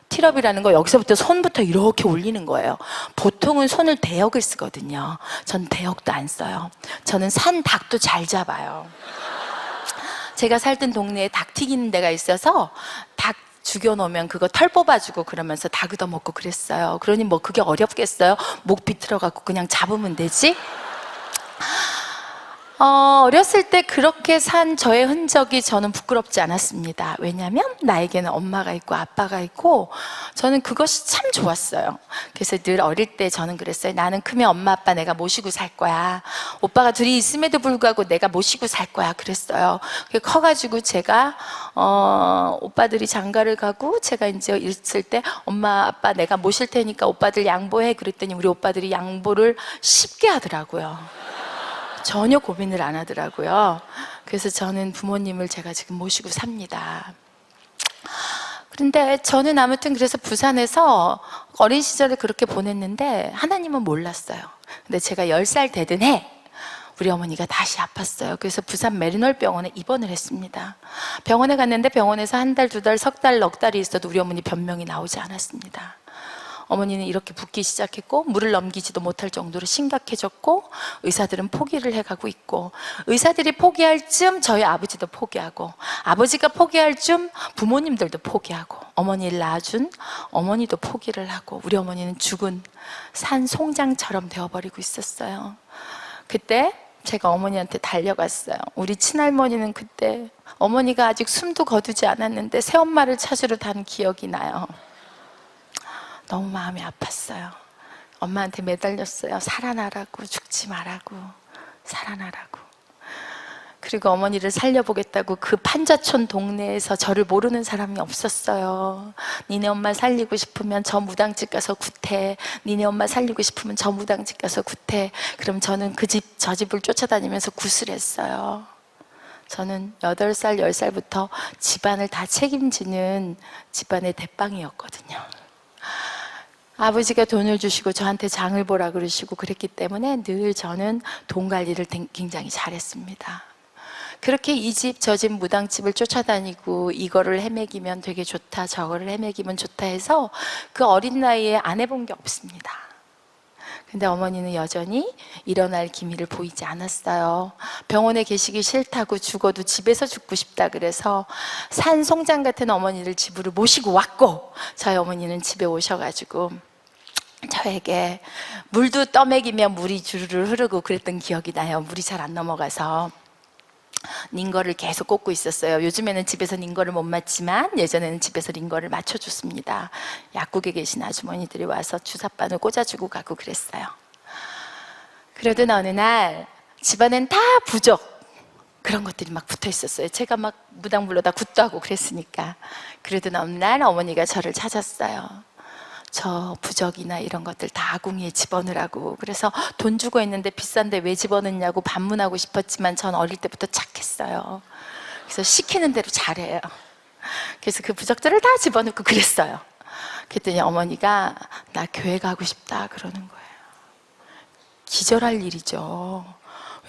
틸업이라는 거 여기서부터 손부터 이렇게 올리는 거예요. 보통은 손을 대역을 쓰거든요. 전 대역도 안 써요. 저는 산 닭도 잘 잡아요. 제가 살던 동네에 닭 튀기는 데가 있어서 닭 죽여놓으면 그거 털 뽑아주고 그러면서 닭 얻어먹고 그랬어요. 그러니 뭐 그게 어렵겠어요? 목 비틀어갖고 그냥 잡으면 되지? 어렸을 때 그렇게 산 저의 흔적이 저는 부끄럽지 않았습니다. 왜냐하면 나에게는 엄마가 있고 아빠가 있고 저는 그것이 참 좋았어요. 그래서 늘 어릴 때 저는 그랬어요. 나는 크면 엄마 아빠 내가 모시고 살 거야. 오빠가 둘이 있음에도 불구하고 내가 모시고 살 거야. 그랬어요. 커가지고 제가 오빠들이 장가를 가고 제가 이제 있을 때 엄마 아빠 내가 모실 테니까 오빠들 양보해. 그랬더니 우리 오빠들이 양보를 쉽게 하더라고요. 전혀 고민을 안 하더라고요. 그래서 저는 부모님을 제가 지금 모시고 삽니다. 그런데 저는 아무튼 그래서 부산에서 어린 시절을 그렇게 보냈는데 하나님은 몰랐어요. 근데 제가 10살 되던 해 우리 어머니가 다시 아팠어요. 그래서 부산 메리널 병원에 입원을 했습니다. 병원에 갔는데 병원에서 한 달, 두 달, 석 달, 넉 달이 있어도 우리 어머니 변명이 나오지 않았습니다. 어머니는 이렇게 붓기 시작했고 물을 넘기지도 못할 정도로 심각해졌고 의사들은 포기를 해가고 있고 의사들이 포기할 쯤 저희 아버지도 포기하고 아버지가 포기할 쯤 부모님들도 포기하고 어머니를 낳아준 어머니도 포기를 하고 우리 어머니는 죽은 산 송장처럼 되어버리고 있었어요. 그때 제가 어머니한테 달려갔어요. 우리 친할머니는 그때 어머니가 아직 숨도 거두지 않았는데 새엄마를 찾으러 간 기억이 나요. 너무 마음이 아팠어요. 엄마한테 매달렸어요. 살아나라고, 죽지 말라고, 살아나라고. 그리고 어머니를 살려보겠다고 그 판자촌 동네에서 저를 모르는 사람이 없었어요. 니네 엄마 살리고 싶으면 저 무당집 가서 구태. 니네 엄마 살리고 싶으면 저 무당집 가서 구태. 그럼 저는 그 집, 저 집을 쫓아다니면서 구슬했어요. 저는 8살, 10살부터 집안을 다 책임지는 집안의 대빵이었거든요. 아버지가 돈을 주시고 저한테 장을 보라 그러시고 그랬기 때문에 늘 저는 돈 관리를 굉장히 잘했습니다. 그렇게 이 집 저 집 무당집을 쫓아다니고 이거를 헤매기면 되게 좋다 저거를 헤매기면 좋다 해서 그 어린 나이에 안 해본 게 없습니다. 근데 어머니는 여전히 일어날 기미를 보이지 않았어요. 병원에 계시기 싫다고 죽어도 집에서 죽고 싶다 그래서 산 송장 같은 어머니를 집으로 모시고 왔고 저희 어머니는 집에 오셔가지고 저에게 물도 떠먹이며 물이 주르르 흐르고 그랬던 기억이 나요. 물이 잘 안 넘어가서 링거를 계속 꽂고 있었어요. 요즘에는 집에서 링거를 못 맞지만 예전에는 집에서 링거를 맞춰줬습니다. 약국에 계신 아주머니들이 와서 주사바늘 꽂아주고 가고 그랬어요. 그러던 어느 날 집안엔 다 부적 그런 것들이 막 붙어 있었어요. 제가 막 무당 불러다 굿도 하고 그랬으니까. 그러던 어느 날 어머니가 저를 찾았어요. 저 부적이나 이런 것들 다 아궁이에 집어넣으라고. 그래서 돈 주고 있는데 비싼데 왜 집어넣냐고 반문하고 싶었지만 전 어릴 때부터 착했어요. 그래서 시키는 대로 잘해요. 그래서 그 부적들을 다 집어넣고 그랬어요. 그랬더니 어머니가 나 교회 가고 싶다 그러는 거예요. 기절할 일이죠.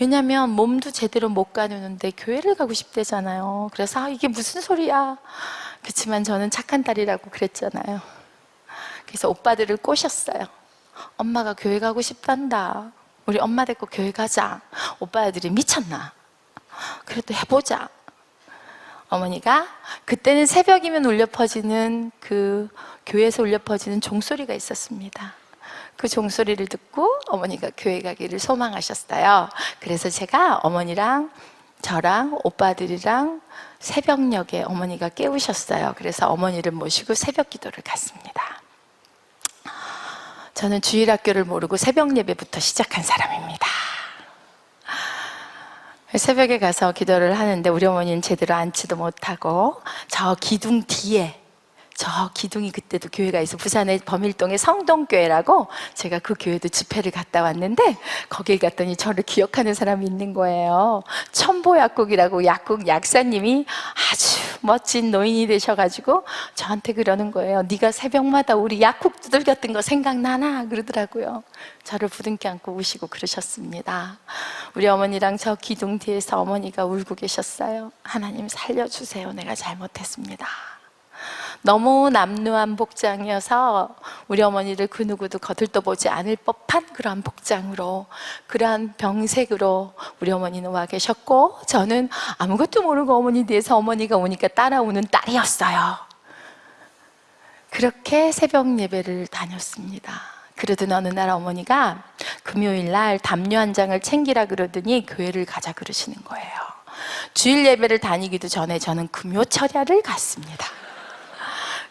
왜냐면 몸도 제대로 못 가누는데 교회를 가고 싶대잖아요. 그래서 이게 무슨 소리야. 그렇지만 저는 착한 딸이라고 그랬잖아요. 그래서 오빠들을 꼬셨어요. 엄마가 교회 가고 싶단다. 우리 엄마 데리고 교회 가자. 오빠들이 미쳤나? 그래도 해보자. 어머니가 그때는 새벽이면 울려 퍼지는 그 교회에서 울려 퍼지는 종소리가 있었습니다. 그 종소리를 듣고 어머니가 교회 가기를 소망하셨어요. 그래서 제가 어머니랑 저랑 오빠들이랑 새벽녘에 어머니가 깨우셨어요. 그래서 어머니를 모시고 새벽 기도를 갔습니다. 저는 주일학교를 모르고 새벽 예배부터 시작한 사람입니다. 새벽에 가서 기도를 하는데 우리 어머니는 제대로 앉지도 못하고 저 기둥 뒤에 저 기둥이 그때도 교회가 있어 부산의 범일동의 성동교회라고 제가 그 교회도 집회를 갔다 왔는데 거길 갔더니 저를 기억하는 사람이 있는 거예요. 천보약국이라고 약국 약사님이 아주 멋진 노인이 되셔가지고 저한테 그러는 거예요. 네가 새벽마다 우리 약국 두들겼던 거 생각나나? 그러더라고요. 저를 부둥켜 안고 우시고 그러셨습니다. 우리 어머니랑 저 기둥 뒤에서 어머니가 울고 계셨어요. 하나님 살려주세요. 내가 잘못했습니다. 너무 남루한 복장이어서 우리 어머니를 그 누구도 거들떠보지 않을 법한 그러한 복장으로 그러한 병색으로 우리 어머니는 와 계셨고 저는 아무것도 모르고 어머니 뒤에서 어머니가 오니까 따라오는 딸이었어요. 그렇게 새벽 예배를 다녔습니다. 그러던 어느 날 어머니가 금요일 날 담요 한 장을 챙기라 그러더니 교회를 가자 그러시는 거예요. 주일 예배를 다니기도 전에 저는 금요철야를 갔습니다.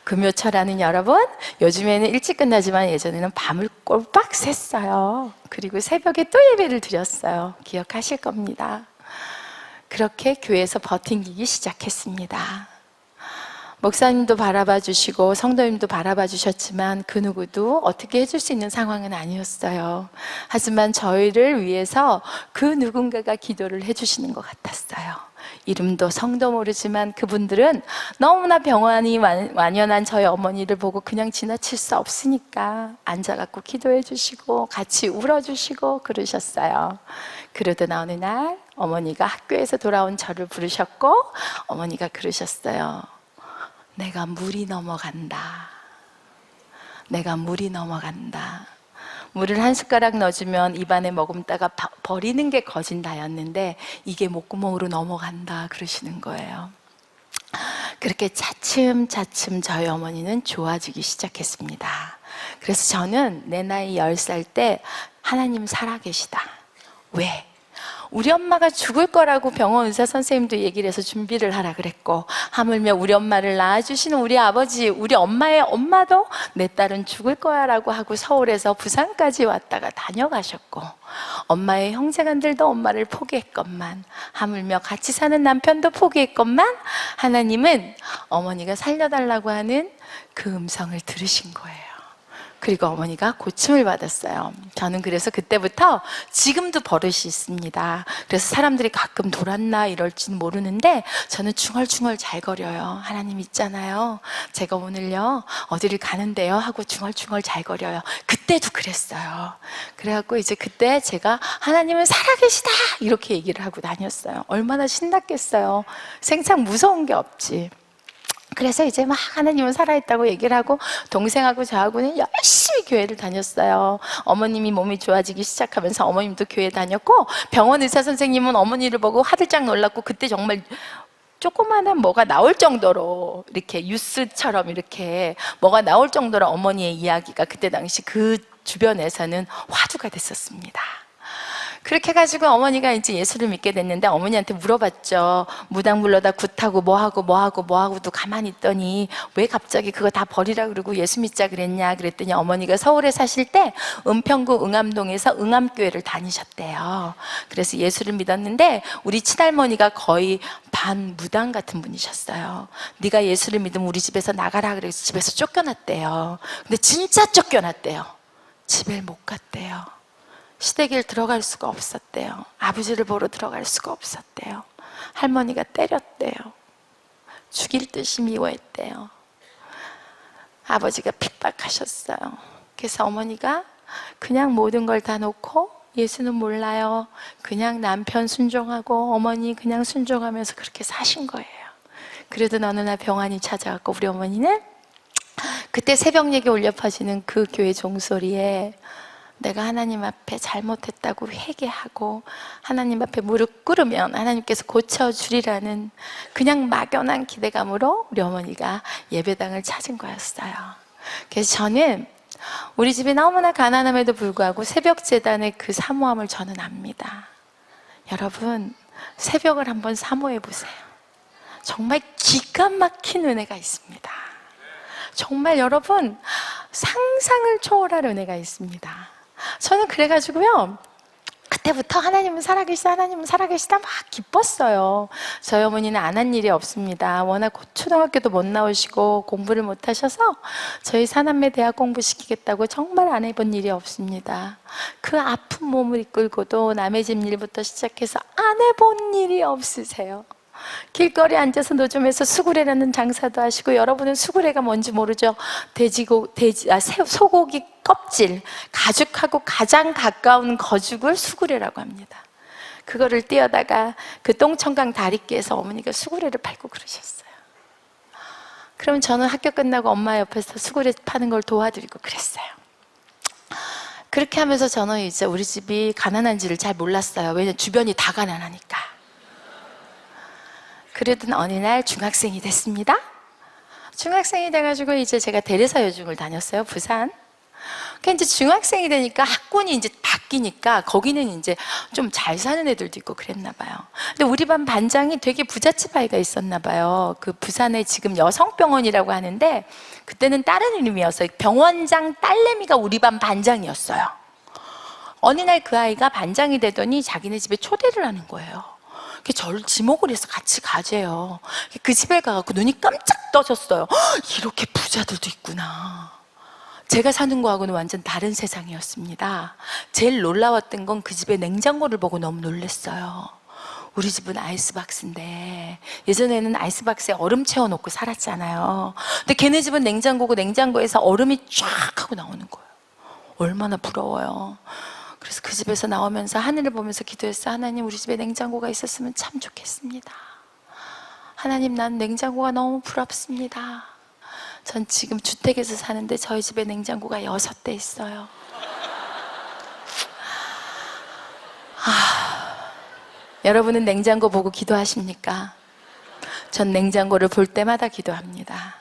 금요철야는 여러분, 요즘에는 일찍 끝나지만 예전에는 밤을 꼬박 샜어요. 그리고 새벽에 또 예배를 드렸어요. 기억하실 겁니다. 그렇게 교회에서 버팅기기 시작했습니다. 목사님도 바라봐 주시고 성도님도 바라봐 주셨지만 그 누구도 어떻게 해줄 수 있는 상황은 아니었어요. 하지만 저희를 위해서 그 누군가가 기도를 해주시는 것 같았어요. 이름도 성도 모르지만 그분들은 너무나 병환이 완연한 저희 어머니를 보고 그냥 지나칠 수 없으니까 앉아갖고 기도해 주시고 같이 울어주시고 그러셨어요. 그러던 어느 날 어머니가 학교에서 돌아온 저를 부르셨고 어머니가 그러셨어요. 내가 물이 넘어간다. 내가 물이 넘어간다. 물을 한 숟가락 넣어주면 입안에 머금다가 버리는 게 거진다였는데 이게 목구멍으로 넘어간다 그러시는 거예요. 그렇게 차츰차츰 저희 어머니는 좋아지기 시작했습니다. 그래서 저는 내 나이 10살 때 하나님 살아계시다. 왜? 우리 엄마가 죽을 거라고 병원 의사 선생님도 얘기를 해서 준비를 하라 그랬고, 하물며 우리 엄마를 낳아주시는 우리 아버지, 우리 엄마의 엄마도 내 딸은 죽을 거야 라고 하고 서울에서 부산까지 왔다가 다녀가셨고, 엄마의 형제간들도 엄마를 포기했건만, 하물며 같이 사는 남편도 포기했건만, 하나님은 어머니가 살려달라고 하는 그 음성을 들으신 거예요. 그리고 어머니가 고침을 받았어요. 저는 그래서 그때부터 지금도 버릇이 있습니다. 그래서 사람들이 가끔 돌았나 이럴지는 모르는데 저는 중얼중얼 잘 거려요. 하나님 있잖아요. 제가 오늘요 어디를 가는데요 하고 중얼중얼 잘 거려요. 그때도 그랬어요. 그래갖고 이제 그때 제가 하나님은 살아계시다 이렇게 얘기를 하고 다녔어요. 얼마나 신났겠어요. 생참 무서운 게 없지. 그래서 이제 막 하나님은 살아있다고 얘기를 하고 동생하고 저하고는 열심히 교회를 다녔어요. 어머님이 몸이 좋아지기 시작하면서 어머님도 교회 다녔고, 병원 의사 선생님은 어머니를 보고 화들짝 놀랐고, 그때 정말 조그마한 뭐가 나올 정도로 이렇게 뉴스처럼 이렇게 뭐가 나올 정도로 어머니의 이야기가 그때 당시 그 주변에서는 화두가 됐었습니다. 그렇게 해가지고 어머니가 이제 예수를 믿게 됐는데 어머니한테 물어봤죠. 무당 불러다 굿하고 뭐하고도 가만히 있더니 왜 갑자기 그거 다 버리라 그러고 예수 믿자 그랬냐 그랬더니 어머니가 서울에 사실 때 은평구 응암동에서 응암교회를 다니셨대요. 그래서 예수를 믿었는데 우리 친할머니가 거의 반무당 같은 분이셨어요. 네가 예수를 믿으면 우리 집에서 나가라 그래서 집에서 쫓겨났대요. 근데 진짜 쫓겨났대요. 집에 못 갔대요. 시댁에 들어갈 수가 없었대요. 아버지를 보러 들어갈 수가 없었대요. 할머니가 때렸대요. 죽일 듯이 미워했대요. 아버지가 핍박하셨어요. 그래서 어머니가 그냥 모든 걸 다 놓고 예수는 몰라요. 그냥 남편 순종하고 어머니 그냥 순종하면서 그렇게 사신 거예요. 그러던 어느 날 병환이 찾아왔고 우리 어머니는 그때 새벽 예배 울려 퍼지는 그 교회 종소리에 내가 하나님 앞에 잘못했다고 회개하고 하나님 앞에 무릎 꿇으면 하나님께서 고쳐주리라는 그냥 막연한 기대감으로 우리 어머니가 예배당을 찾은 거였어요. 그래서 저는 우리 집이 너무나 가난함에도 불구하고 새벽 재단의 그 사모함을 저는 압니다. 여러분, 새벽을 한번 사모해 보세요. 정말 기가 막힌 은혜가 있습니다. 정말 여러분, 상상을 초월할 은혜가 있습니다. 저는 그래가지고요 그때부터 하나님은 살아계시다 하나님은 살아계시다 막 기뻤어요. 저희 어머니는 안 한 일이 없습니다. 워낙 초등학교도 못 나오시고 공부를 못 하셔서 저희 사남매 대학 공부시키겠다고 정말 안 해본 일이 없습니다. 그 아픈 몸을 이끌고도 남의 집 일부터 시작해서 안 해본 일이 없으세요. 길거리에 앉아서 노점에서 수구레라는 장사도 하시고, 여러분은 수구레가 뭔지 모르죠? 소고기 껍질, 가죽하고 가장 가까운 거죽을 수구레라고 합니다. 그거를 띄어다가 그 똥청강 다리끼에서 어머니가 수구레를 팔고 그러셨어요. 그럼 저는 학교 끝나고 엄마 옆에서 수구레 파는 걸 도와드리고 그랬어요. 그렇게 하면서 저는 이제 우리 집이 가난한지를 잘 몰랐어요. 왜냐면 주변이 다 가난하니까. 그러던 어느 날 중학생이 됐습니다. 중학생이 돼가지고 이제 제가 대레사 여중을 다녔어요, 부산. 그러니까 이제 중학생이 되니까 학군이 이제 바뀌니까 거기는 이제 좀 잘 사는 애들도 있고 그랬나 봐요. 근데 우리 반 반장이 되게 부잣집 아이가 있었나 봐요. 그 부산에 지금 여성병원이라고 하는데 그때는 다른 이름이었어요. 병원장 딸내미가 우리 반 반장이었어요. 어느 날 그 아이가 반장이 되더니 자기네 집에 초대를 하는 거예요. 저를 지목을 해서 같이 가재요. 그 집에 가갖고 눈이 깜짝 떠졌어요. 이렇게 부자들도 있구나. 제가 사는 거하고는 완전 다른 세상이었습니다. 제일 놀라웠던 건 그 집의 냉장고를 보고 너무 놀랐어요. 우리 집은 아이스박스인데 예전에는 아이스박스에 얼음 채워놓고 살았잖아요. 근데 걔네 집은 냉장고고 냉장고에서 얼음이 쫙 하고 나오는 거예요. 얼마나 부러워요. 그래서 그 집에서 나오면서 하늘을 보면서 기도했어요. 하나님, 우리 집에 냉장고가 있었으면 참 좋겠습니다. 하나님, 난 냉장고가 너무 부럽습니다. 전 지금 주택에서 사는데 저희 집에 냉장고가 6대 있어요. 여러분은 냉장고 보고 기도하십니까? 전 냉장고를 볼 때마다 기도합니다.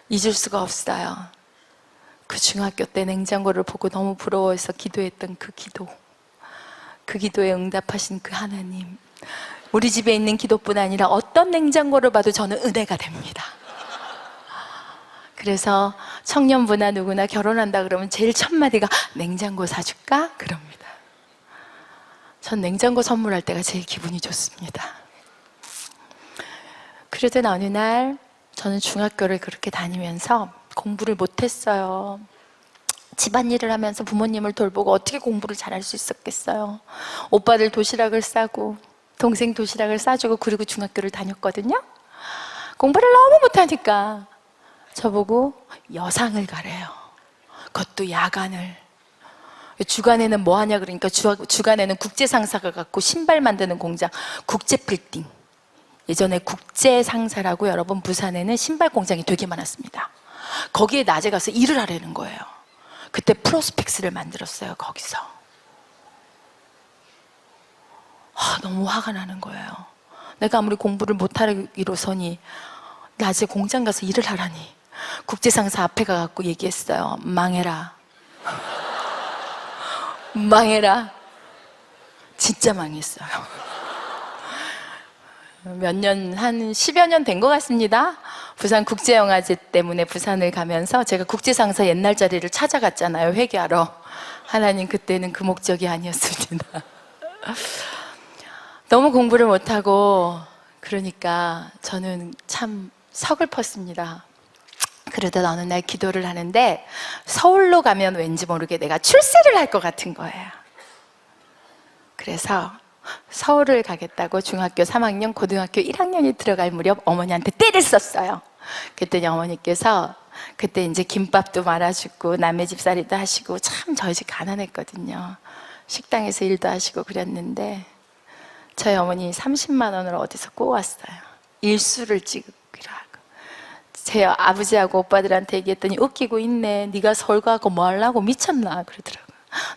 잊을 수가 없어요. 그 중학교 때 냉장고를 보고 너무 부러워해서 기도했던 그 기도, 그 기도에 응답하신 그 하나님, 우리 집에 있는 기도뿐 아니라 어떤 냉장고를 봐도 저는 은혜가 됩니다. 그래서 청년부나 누구나 결혼한다 그러면 제일 첫 마디가 냉장고 사줄까? 그럽니다. 전 냉장고 선물할 때가 제일 기분이 좋습니다. 그러던 어느 날 저는 중학교를 그렇게 다니면서 공부를 못했어요. 집안일을 하면서 부모님을 돌보고 어떻게 공부를 잘할 수 있었겠어요. 오빠들 도시락을 싸고 동생 도시락을 싸주고 그리고 중학교를 다녔거든요. 공부를 너무 못하니까 저보고 여상을 가래요. 그것도 야간을. 주간에는 뭐 하냐 그러니까 주간에는 국제상사가 갖고 신발 만드는 공장 국제빌딩. 예전에 국제상사라고 여러분 부산에는 신발 공장이 되게 많았습니다. 거기에 낮에 가서 일을 하라는 거예요. 그때 프로스펙스를 만들었어요. 거기서. 너무 화가 나는 거예요. 내가 아무리 공부를 못하기로서니 낮에 공장 가서 일을 하라니. 국제상사 앞에 가갖고 얘기했어요. 망해라. 망해라. 진짜 망했어요. 몇 년, 한 10여 년 된 것 같습니다. 부산 국제영화제 때문에 부산을 가면서 제가 국제상사 옛날 자리를 찾아갔잖아요. 회개하러. 하나님, 그때는 그 목적이 아니었습니다. 너무 공부를 못하고 그러니까 저는 참 서글펐습니다. 그러던 어느 날 기도를 하는데 서울로 가면 왠지 모르게 내가 출세를 할 것 같은 거예요. 그래서 서울을 가겠다고 중학교 3학년, 고등학교 1학년이 들어갈 무렵 어머니한테 떼를 썼어요. 그랬더니 어머니께서 그때 이제 김밥도 말아주고 남의 집살이도 하시고 참 저희 집 가난했거든요. 식당에서 일도 하시고 그랬는데 저희 어머니 30만 원을 어디서 꼬았어요. 일수를 찍기로 하고. 제 아버지하고 오빠들한테 얘기했더니 웃기고 있네. 네가 서울 가고 뭐 하려고 미쳤나 그러더라고요.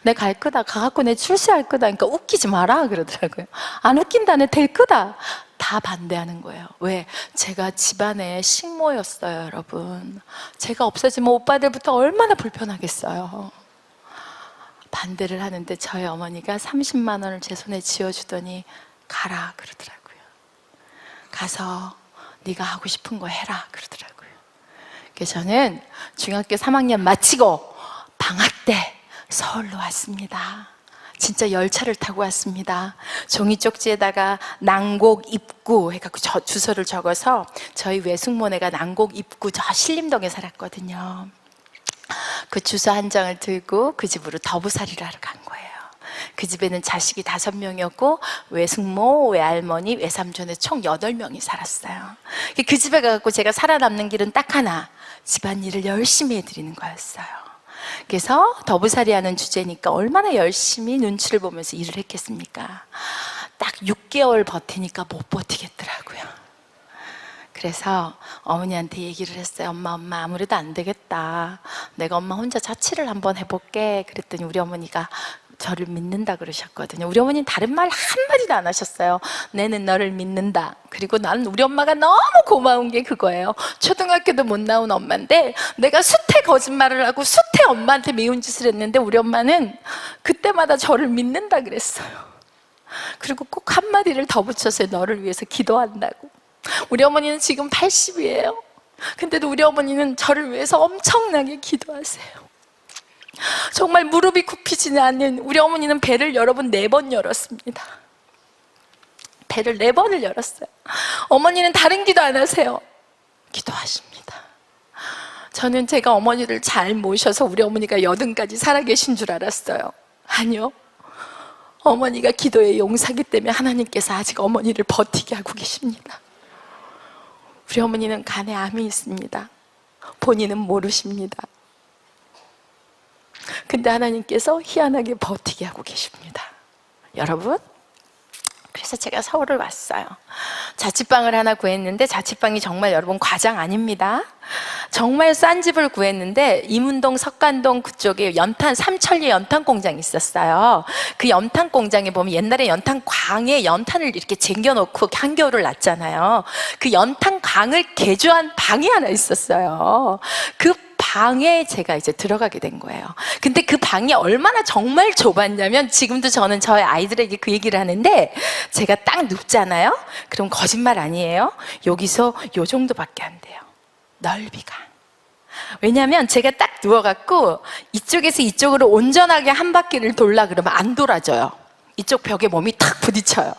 내 갈 거다. 가갖고 내 출세할 거다. 그러니까 웃기지 마라 그러더라고요. 안 웃긴다네. 될 거다. 다 반대하는 거예요. 왜? 제가 집안의 식모였어요, 여러분. 제가 없어지면 오빠들부터 얼마나 불편하겠어요. 반대를 하는데 저희 어머니가 30만 원을 제 손에 쥐어주더니 가라 그러더라고요. 가서 네가 하고 싶은 거 해라 그러더라고요. 그래서 저는 중학교 3학년 마치고 방학 때 서울로 왔습니다. 진짜 열차를 타고 왔습니다. 종이 쪽지에다가 난곡 입구 해갖고 저 주소를 적어서 저희 외숙모네가 난곡 입구 저 신림동에 살았거든요. 그 주소 한 장을 들고 그 집으로 더부살이를 하러 간 거예요. 그 집에는 자식이 5명이었고 외숙모, 외할머니, 외삼촌에 총 8명이 살았어요. 그 집에 가서 제가 살아남는 길은 딱 하나, 집안일을 열심히 해드리는 거였어요. 그래서 더부살이 하는 주제니까 얼마나 열심히 눈치를 보면서 일을 했겠습니까? 딱 6개월 버티니까 못 버티겠더라고요. 그래서 어머니한테 얘기를 했어요. 엄마 아무래도 안 되겠다. 내가 엄마 혼자 자취를 한번 해볼게. 그랬더니 우리 어머니가 저를 믿는다 그러셨거든요. 우리 어머니는 다른 말 한마디도 안 하셨어요. 내는 너를 믿는다. 그리고 나는 우리 엄마가 너무 고마운 게 그거예요. 초등학교도 못 나온 엄마인데 내가 숱해 거짓말을 하고 숱해 엄마한테 미운 짓을 했는데 우리 엄마는 그때마다 저를 믿는다 그랬어요. 그리고 꼭 한마디를 더 붙였어요. 너를 위해서 기도한다고. 우리 어머니는 지금 80이에요. 근데도 우리 어머니는 저를 위해서 엄청나게 기도하세요. 정말 무릎이 굽히지는 않는 우리 어머니는 배를 여러분 4번 열었습니다. 배를 4번을 열었어요. 어머니는 다른 기도 안 하세요. 기도하십니다. 저는 제가 어머니를 잘 모셔서 우리 어머니가 80까지 살아계신 줄 알았어요. 아니요. 어머니가 기도의 용사기 때문에 하나님께서 아직 어머니를 버티게 하고 계십니다. 우리 어머니는 간에 암이 있습니다. 본인은 모르십니다. 근데 하나님께서 희한하게 버티게 하고 계십니다. 여러분, 그래서 제가 서울을 왔어요. 자취방을 하나 구했는데 자취방이 정말 여러분 과장 아닙니다. 정말 싼 집을 구했는데 이문동 석관동 그쪽에 연탄 삼천리 연탄 공장이 있었어요. 그 연탄 공장에 보면 옛날에 연탄 광에 연탄을 이렇게 쟁겨놓고 한겨울을 놨잖아요. 그 연탄 광을 개조한 방이 하나 있었어요. 그 방에 제가 이제 들어가게 된 거예요. 근데 그 방이 얼마나 정말 좁았냐면 지금도 저는 저희 아이들에게 그 얘기를 하는데 제가 딱 눕잖아요. 그럼 거짓말 아니에요. 여기서 요 정도밖에 안 돼요. 넓이가. 왜냐하면 제가 딱 누워갖고 이쪽에서 이쪽으로 온전하게 한 바퀴를 돌라 그러면 안 돌아져요. 이쪽 벽에 몸이 탁 부딪혀요.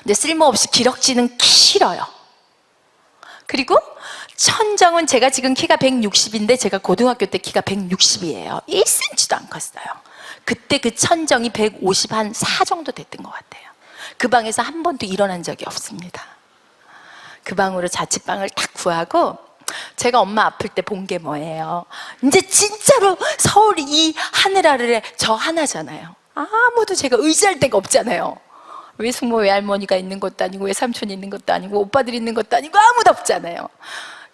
근데 쓸모없이 기럭지는 길어요. 그리고 천정은 제가 지금 키가 160인데 제가 고등학교 때 키가 160이에요. 1cm도 안 컸어요. 그때 그 천정이 154 정도 됐던 것 같아요. 그 방에서 한 번도 일어난 적이 없습니다. 그 방으로 자취방을 딱 구하고 제가 엄마 아플 때 본 게 뭐예요? 이제 진짜로 서울 이 하늘 아래에 저 하나잖아요. 아무도 제가 의지할 데가 없잖아요. 외숙모 외할머니가 있는 것도 아니고 외삼촌이 있는 것도 아니고 오빠들이 있는 것도 아니고 아무도 없잖아요.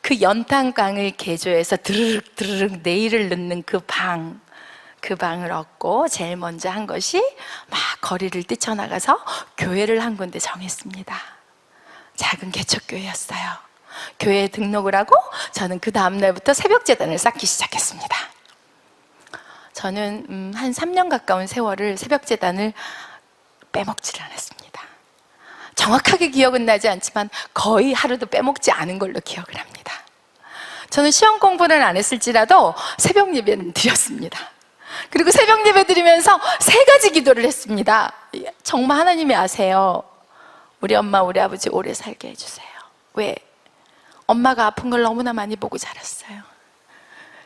그 연탄광을 개조해서 드르륵 드르륵 네일을 넣는 그 방을 얻고 제일 먼저 한 것이 막 거리를 뛰쳐나가서 교회를 한 군데 정했습니다. 작은 개척교회였어요. 교회에 등록을 하고 저는 그 다음날부터 새벽제단을 쌓기 시작했습니다. 저는 한 3년 가까운 세월을 새벽제단을 빼먹지를 않았습니다. 정확하게 기억은 나지 않지만 거의 하루도 빼먹지 않은 걸로 기억을 합니다. 저는 시험 공부는 안 했을지라도 새벽 예배는 드렸습니다. 그리고 새벽 예배 드리면서 3가지 기도를 했습니다. 정말 하나님이 아세요. 우리 엄마 우리 아버지 오래 살게 해주세요. 왜? 엄마가 아픈 걸 너무나 많이 보고 자랐어요.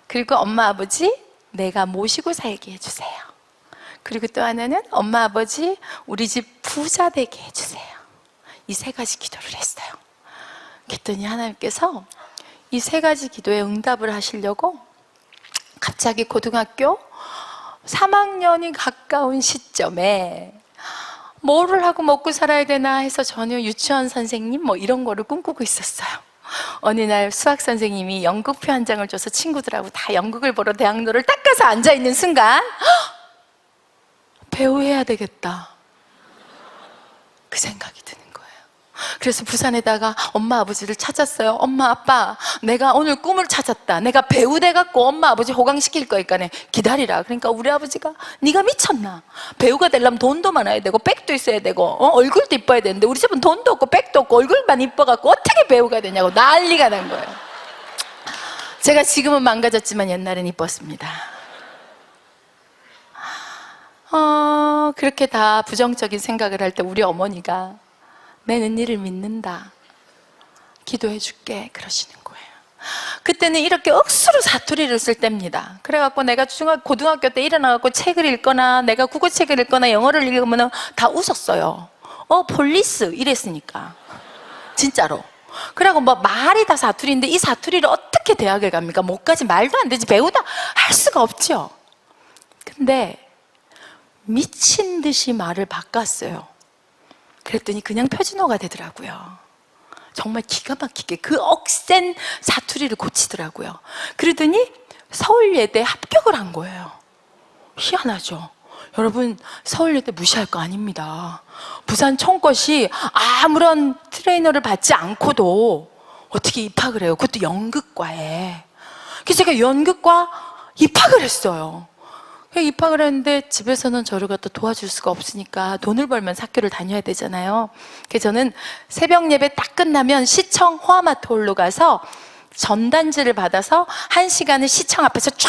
그리고 엄마 아버지 내가 모시고 살게 해주세요. 그리고 또 하나는 엄마 아버지 우리 집 부자 되게 해주세요. 이 3가지 기도를 했어요. 그랬더니 하나님께서 이 3가지 기도에 응답을 하시려고 갑자기 고등학교 3학년이 가까운 시점에 뭐를 하고 먹고 살아야 되나 해서 저는 유치원 선생님 뭐 이런 거를 꿈꾸고 있었어요. 어느 날 수학 선생님이 연극표 한 장을 줘서 친구들하고 다 연극을 보러 대학로를 딱 가서 앉아있는 순간 배우해야 되겠다 그 생각이 드는 거예요. 그래서 부산에다가 엄마 아버지를 찾았어요. 엄마 아빠 내가 오늘 꿈을 찾았다. 내가 배우 돼갖고 엄마 아버지 호강시킬 거니까 기다리라. 그러니까 우리 아버지가 네가 미쳤나? 배우가 되려면 돈도 많아야 되고 백도 있어야 되고 얼굴도 이뻐야 되는데 우리 집은 돈도 없고 백도 없고 얼굴만 이뻐갖고 어떻게 배우가 되냐고 난리가 난 거예요. 제가 지금은 망가졌지만 옛날엔 이뻤습니다. 그렇게 다 부정적인 생각을 할 때 우리 어머니가 내는 니를 믿는다. 기도해 줄게. 그러시는 거예요. 그때는 이렇게 억수로 사투리를 쓸 때입니다. 그래갖고 내가 고등학교 때 일어나갖고 책을 읽거나 내가 국어책을 읽거나 영어를 읽으면 다 웃었어요. 폴리스 이랬으니까. 진짜로. 그래갖고 뭐 말이 다 사투리인데 이 사투리를 어떻게 대학을 갑니까? 못 가지. 말도 안 되지. 배우다 할 수가 없죠. 근데 미친 듯이 말을 바꿨어요. 그랬더니 그냥 표준어가 되더라고요. 정말 기가 막히게 그 억센 사투리를 고치더라고요. 그러더니 서울예대 합격을 한 거예요. 희한하죠. 여러분, 서울예대 무시할 거 아닙니다. 부산 총것이 아무런 트레이너를 받지 않고도 어떻게 입학을 해요? 그것도 연극과에. 그래서 제가 연극과 입학을 했어요. 입학을 했는데 집에서는 저를 갖다 도와줄 수가 없으니까 돈을 벌면서 학교를 다녀야 되잖아요. 그래서 저는 새벽 예배 딱 끝나면 시청 호아마트홀로 가서 전단지를 받아서 1시간을 시청 앞에서 쫙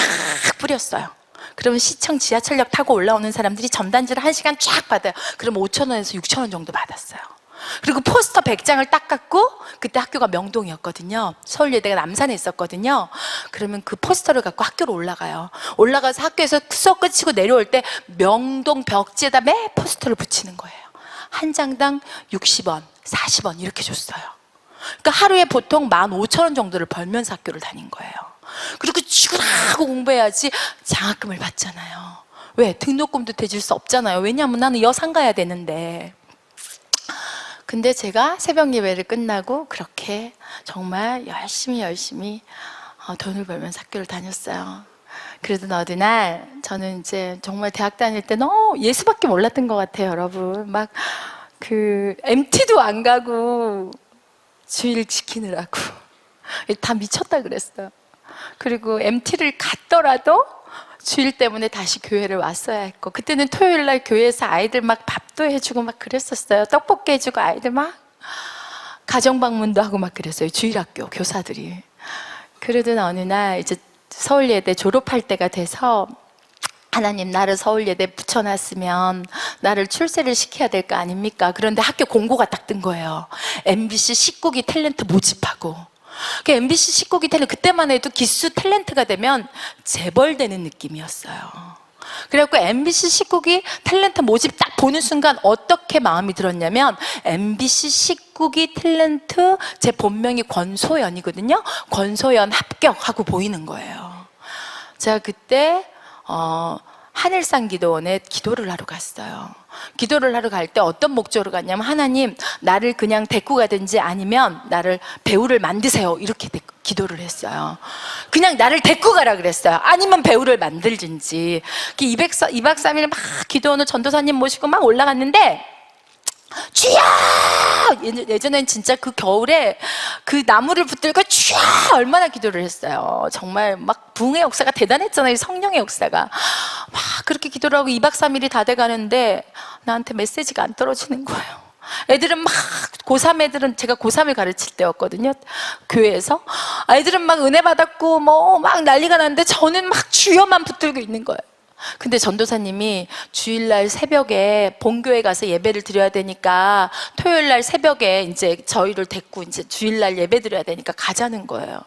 뿌렸어요. 그러면 시청 지하철역 타고 올라오는 사람들이 전단지를 1시간 쫙 받아요. 그럼 5,000원에서 6,000원 정도 받았어요. 그리고 포스터 100장을 딱 갖고, 그때 학교가 명동이었거든요. 서울예대가 남산에 있었거든요. 그러면 그 포스터를 갖고 학교로 올라가요. 올라가서 학교에서 수업 끝이고 내려올 때 명동 벽지에다 매 포스터를 붙이는 거예요. 한 장당 60원, 40원 이렇게 줬어요. 그러니까 하루에 보통 15,000원 정도를 벌면서 학교를 다닌 거예요. 그리고 죽으라고 공부해야지 장학금을 받잖아요. 왜? 등록금도 대줄 수 없잖아요. 왜냐하면 나는 여상 가야 되는데. 근데 제가 새벽 예배를 끝나고 그렇게 정말 열심히 돈을 벌면서 학교를 다녔어요. 그러던 어느 날 저는 이제 정말 대학 다닐 때 너무 예수밖에 몰랐던 것 같아요, 여러분. 막 그 MT도 안 가고 주일 지키느라고 다 미쳤다 그랬어요. 그리고 MT를 갔더라도 주일 때문에 다시 교회를 왔어야 했고, 그때는 토요일 날 교회에서 아이들 막 밥도 해주고 막 그랬었어요. 떡볶이 해주고 아이들 막 가정방문도 하고 막 그랬어요. 주일학교 교사들이. 그러던 어느 날 이제 서울예대 졸업할 때가 돼서, 하나님, 나를 서울예대 붙여놨으면 나를 출세를 시켜야 될 거 아닙니까? 그런데 학교 공고가 딱 뜬 거예요. MBC 19기 탤런트 모집하고. 그 MBC 19기 탤런트, 그때만 해도 기수 탤런트가 되면 재벌되는 느낌이었어요. 그래갖고 MBC 19기 탤런트 모집 딱 보는 순간 어떻게 마음이 들었냐면, MBC 19기 탤런트, 제 본명이 권소연이거든요. 권소연 합격하고 보이는 거예요. 제가 그때 하늘산 기도원에 기도를 하러 갔어요. 기도를 하러 갈 때 어떤 목적으로 갔냐면, 하나님, 나를 그냥 데리고 가든지 아니면 나를 배우를 만드세요, 이렇게 기도를 했어요. 그냥 나를 데리고 가라 그랬어요. 아니면 배우를 만들든지. 2박 3일 막 기도원을 전도사님 모시고 막 올라갔는데, 주여! 예전엔 진짜 그 겨울에 그 나무를 붙들고 주여! 얼마나 기도를 했어요. 정말 막 부흥의 역사가 대단했잖아요. 성령의 역사가. 막 그렇게 기도를 하고 2박 3일이 다 돼가는데 나한테 메시지가 안 떨어지는 거예요. 애들은 막, 고3 애들은, 제가 고3을 가르칠 때였거든요, 교회에서. 애들은 막 은혜 받았고 뭐 막 난리가 났는데 저는 막 주여만 붙들고 있는 거예요. 근데 전도사님이 주일날 새벽에 본교회 가서 예배를 드려야 되니까, 토요일날 새벽에 이제 저희를 데리고 이제 주일날 예배 드려야 되니까 가자는 거예요.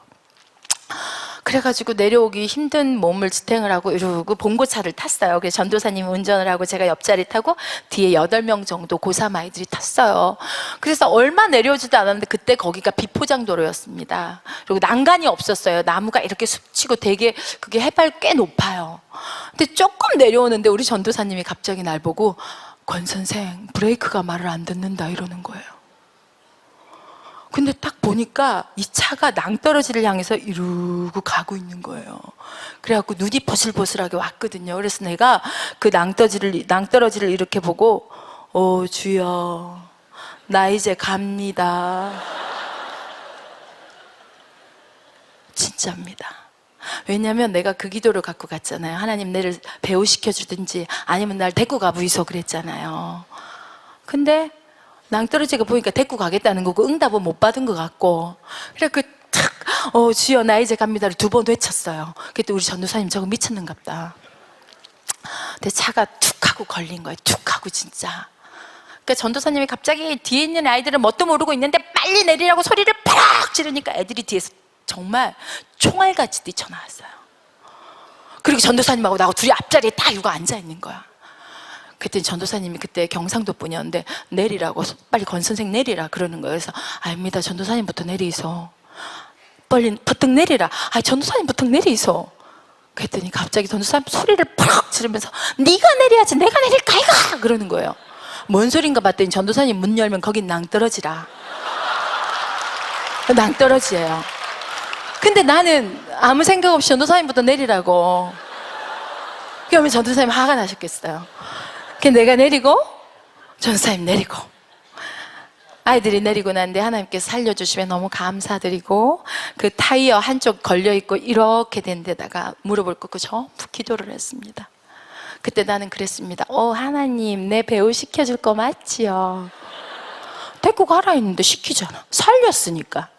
그래가지고 내려오기 힘든 몸을 지탱을 하고 이러고 봉고차를 탔어요. 그래서 전도사님이 운전을 하고 제가 옆자리 타고 뒤에 8명 정도 고3 아이들이 탔어요. 그래서 얼마 내려오지도 않았는데 그때 거기가 비포장도로였습니다. 그리고 난간이 없었어요. 나무가 이렇게 숲치고 되게, 그게 해발 꽤 높아요. 근데 조금 내려오는데 우리 전도사님이 갑자기 날 보고, 권 선생, 브레이크가 말을 안 듣는다, 이러는 거예요. 근데 딱 보니까 이 차가 낭떠러지를 향해서 이러고 가고 있는 거예요. 그래갖고 눈이 보슬보슬하게 왔거든요. 그래서 내가 그 낭떠러지를 이렇게 보고, 주여, 나 이제 갑니다. 진짜입니다. 왜냐면 내가 그 기도를 갖고 갔잖아요. 하나님, 내를 배우시켜주든지 아니면 날 데리고 가부이소 그랬잖아요. 근데 낭떠러지가 보니까 데리고 가겠다는 거고 응답은 못 받은 것 같고, 그래 탁 주여 나 이제 갑니다를 2번 외쳤어요. 그때 우리 전도사님 저거 미쳤는갑다. 근데 차가 툭 하고 걸린 거예요. 툭 하고 진짜. 그러니까 전도사님이 갑자기 뒤에 있는 아이들은 뭣도 모르고 있는데 빨리 내리라고 소리를 팍 지르니까 애들이 뒤에서 정말 총알같이 뛰쳐나왔어요. 그리고 전도사님하고 나하고 둘이 앞자리에 딱 이거 앉아 있는 거야. 그때 전도사님이 그때 경상도 분이었는데 내리라고, 빨리 권 선생 내리라 그러는 거예요. 그래서 아닙니다, 전도사님부터 내리소. 빨리 버뜩 내리라. 전도사님부터 내리소. 그랬더니 갑자기 전도사님 소리를 팍 지르면서 네가 내려야지 내가 내릴까 이가 그러는 거예요. 뭔 소린가 봤더니 전도사님 문 열면 거긴 낭떠러지라. 낭떠러지예요. 근데 나는 아무 생각 없이 전도사님부터 내리라고. 그러면 전도사님 화가 나셨겠어요. 내가 내리고 전사님 내리고 아이들이 내리고 난데 하나님께서 살려주시면 너무 감사드리고 그 타이어 한쪽 걸려있고 이렇게 된 데다가 무릎을 꿇고 전부 기도를 했습니다. 그때 나는 그랬습니다. 하나님 내 배우 시켜줄 거 맞지요? 데리고 가라 했는데 시키잖아. 살렸으니까.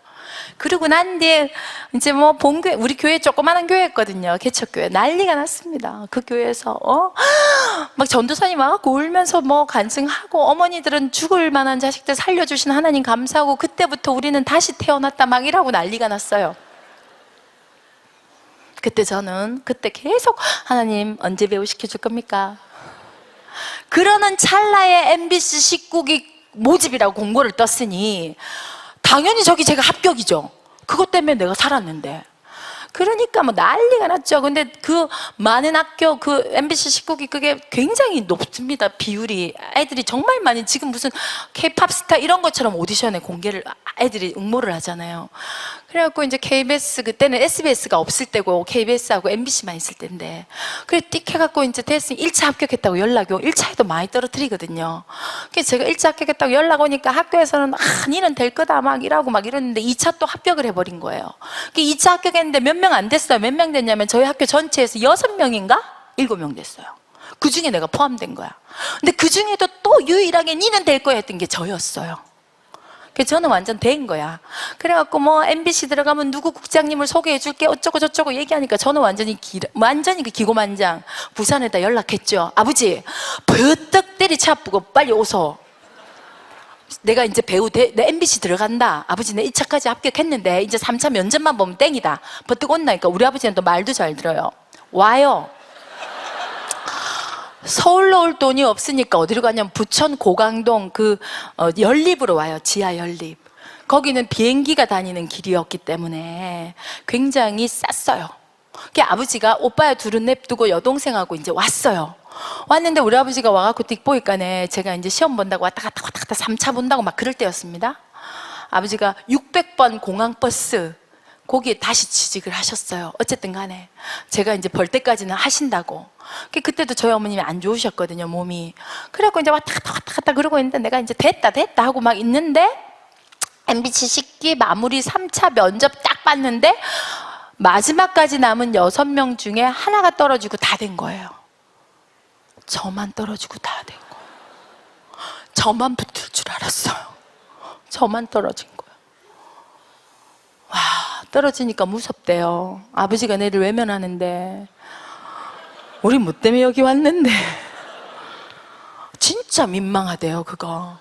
그리고 난 뒤에 이제 뭐 본교회, 우리 교회 조그마한 교회였거든요. 개척교회. 난리가 났습니다. 그 교회에서 막 전도사님 와갖고 울면서 뭐 간증하고 어머니들은 죽을 만한 자식들 살려주신 하나님 감사하고 그때부터 우리는 다시 태어났다 막 이러고 난리가 났어요. 그때 저는 그때 계속 하나님 언제 배우 시켜줄 겁니까? 그러는 찰나에 MBC 19기 모집이라고 공고를 떴으니 당연히 저기 제가 합격이죠. 그것 때문에 내가 살았는데. 그러니까 뭐 난리가 났죠. 근데 그 많은 학교 그 MBC 19기 그게 굉장히 높습니다. 비율이. 애들이 정말 많이 지금 무슨 K-팝 스타 이런 것처럼 오디션에 공개를 애들이 응모를 하잖아요. 그래갖고 이제 KBS 그때는 SBS가 없을 때고 KBS하고 MBC만 있을 때인데 그래 띡 해갖고 이제 됐으니 1차 합격했다고 연락이 오고 1차에도 많이 떨어뜨리거든요. 그래서 제가 1차 합격했다고 연락 오니까 학교에서는 니는 될 거다 막 이러고 막 이러는데 2차 또 합격을 해버린 거예요. 2차 합격했는데 몇 명 안 됐어요. 몇 명 됐냐면 저희 학교 전체에서 6명인가? 7명 됐어요. 그 중에 내가 포함된 거야. 근데 그 중에도 또 유일하게 니는 될 거야 했던 게 저였어요. 그래서 저는 완전 된 거야. 그래갖고 뭐 MBC 들어가면 누구 국장님을 소개해 줄게 어쩌고 저쩌고 얘기하니까 저는 완전히 그 기고만장 부산에다 연락했죠. 아버지 버떡 때리쳐 아프고 빨리 오소. 내가 이제 내 MBC 들어간다. 아버지 내 2차까지 합격했는데 이제 3차 면접만 보면 땡이다. 버뜩 온다니까. 우리 아버지는 또 말도 잘 들어요. 와요. 서울로 올 돈이 없으니까 어디로 가냐면 부천 고강동 연립으로 와요. 지하 연립. 거기는 비행기가 다니는 길이었기 때문에 굉장히 쌌어요. 그게 아버지가 오빠야 둘은 냅두고 여동생하고 이제 왔어요. 왔는데 우리 아버지가 와갖고 띡 보니까네 제가 이제 시험 본다고 왔다 갔다 3차 본다고 막 그럴 때였습니다. 아버지가 600번 공항버스 거기에 다시 취직을 하셨어요. 어쨌든 간에 제가 이제 벌 때까지는 하신다고. 그때도 저희 어머님이 안 좋으셨거든요, 몸이. 그래갖고 이제 왔다 갔다 그러고 있는데 내가 이제 됐다 하고 막 있는데 MBC 10기 마무리 3차 면접 딱 봤는데 마지막까지 남은 6명 중에 하나가 떨어지고 다 된 거예요. 저만 떨어지고 다 된 거예요. 저만 붙을 줄 알았어요. 저만 떨어진 거예요. 와, 떨어지니까 무섭대요. 아버지가 내를 외면하는데 우리 뭐 때문에 여기 왔는데 진짜 민망하대요 그거.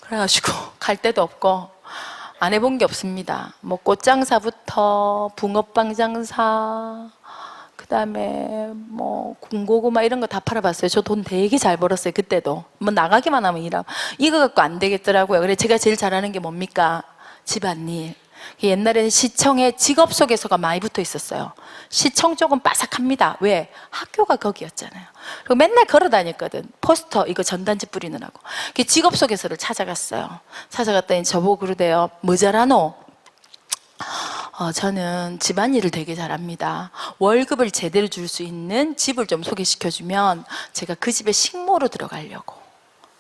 그래가지고 갈 데도 없고 안 해본 게 없습니다. 뭐 꽃장사부터 붕어빵 장사 그 다음에 뭐 군고구마 이런 거 다 팔아봤어요. 저 돈 되게 잘 벌었어요. 그때도 뭐 나가기만 하면 일하고 이거 갖고 안 되겠더라고요. 그래 제가 제일 잘하는 게 뭡니까? 집안일. 옛날에는 시청에 직업 소개서가 많이 붙어 있었어요. 시청 쪽은 빠삭합니다. 왜? 학교가 거기였잖아요. 그리고 맨날 걸어 다녔거든. 포스터 이거 전단지 뿌리느라고. 직업 소개서를 찾아갔어요. 찾아갔더니 저보고 그러대요. 뭐 잘하노? 저는 집안일을 되게 잘합니다. 월급을 제대로 줄 수 있는 집을 좀 소개시켜주면 제가 그 집에 식모로 들어가려고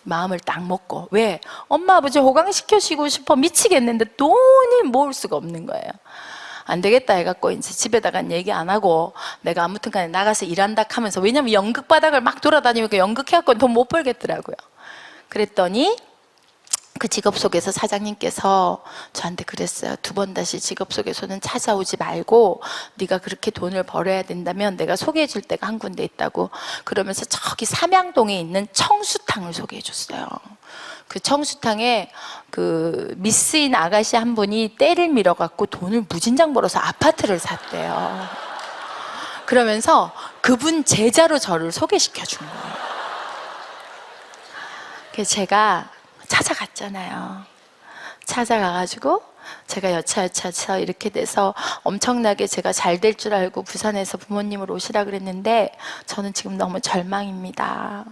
마음을 딱 먹고. 왜? 엄마 아버지 호강시켜주고 싶어 미치겠는데 돈이 모을 수가 없는 거예요. 안 되겠다 해갖고 이제 집에다가 얘기 안 하고 내가 아무튼 간에 나가서 일한다 하면서, 왜냐면 연극 바닥을 막 돌아다니니까 연극해갖고 돈 못 벌겠더라고요. 그랬더니 그 직업소개서 사장님께서 저한테 그랬어요. 2번 다시 직업소개서는 찾아오지 말고 네가 그렇게 돈을 벌어야 된다면 내가 소개해 줄 데가 한 군데 있다고. 그러면서 저기 삼양동에 있는 청수탕을 소개해 줬어요. 그 청수탕에 그 미스인 아가씨 한 분이 때를 밀어갖고 돈을 무진장 벌어서 아파트를 샀대요. 그러면서 그분 제자로 저를 소개시켜 준 거예요. 그래서 제가 찾아갔잖아요. 찾아가가지고 제가 여차여차 이렇게 돼서 엄청나게 제가 잘 될 줄 알고 부산에서 부모님을 오시라 그랬는데 저는 지금 너무 절망입니다.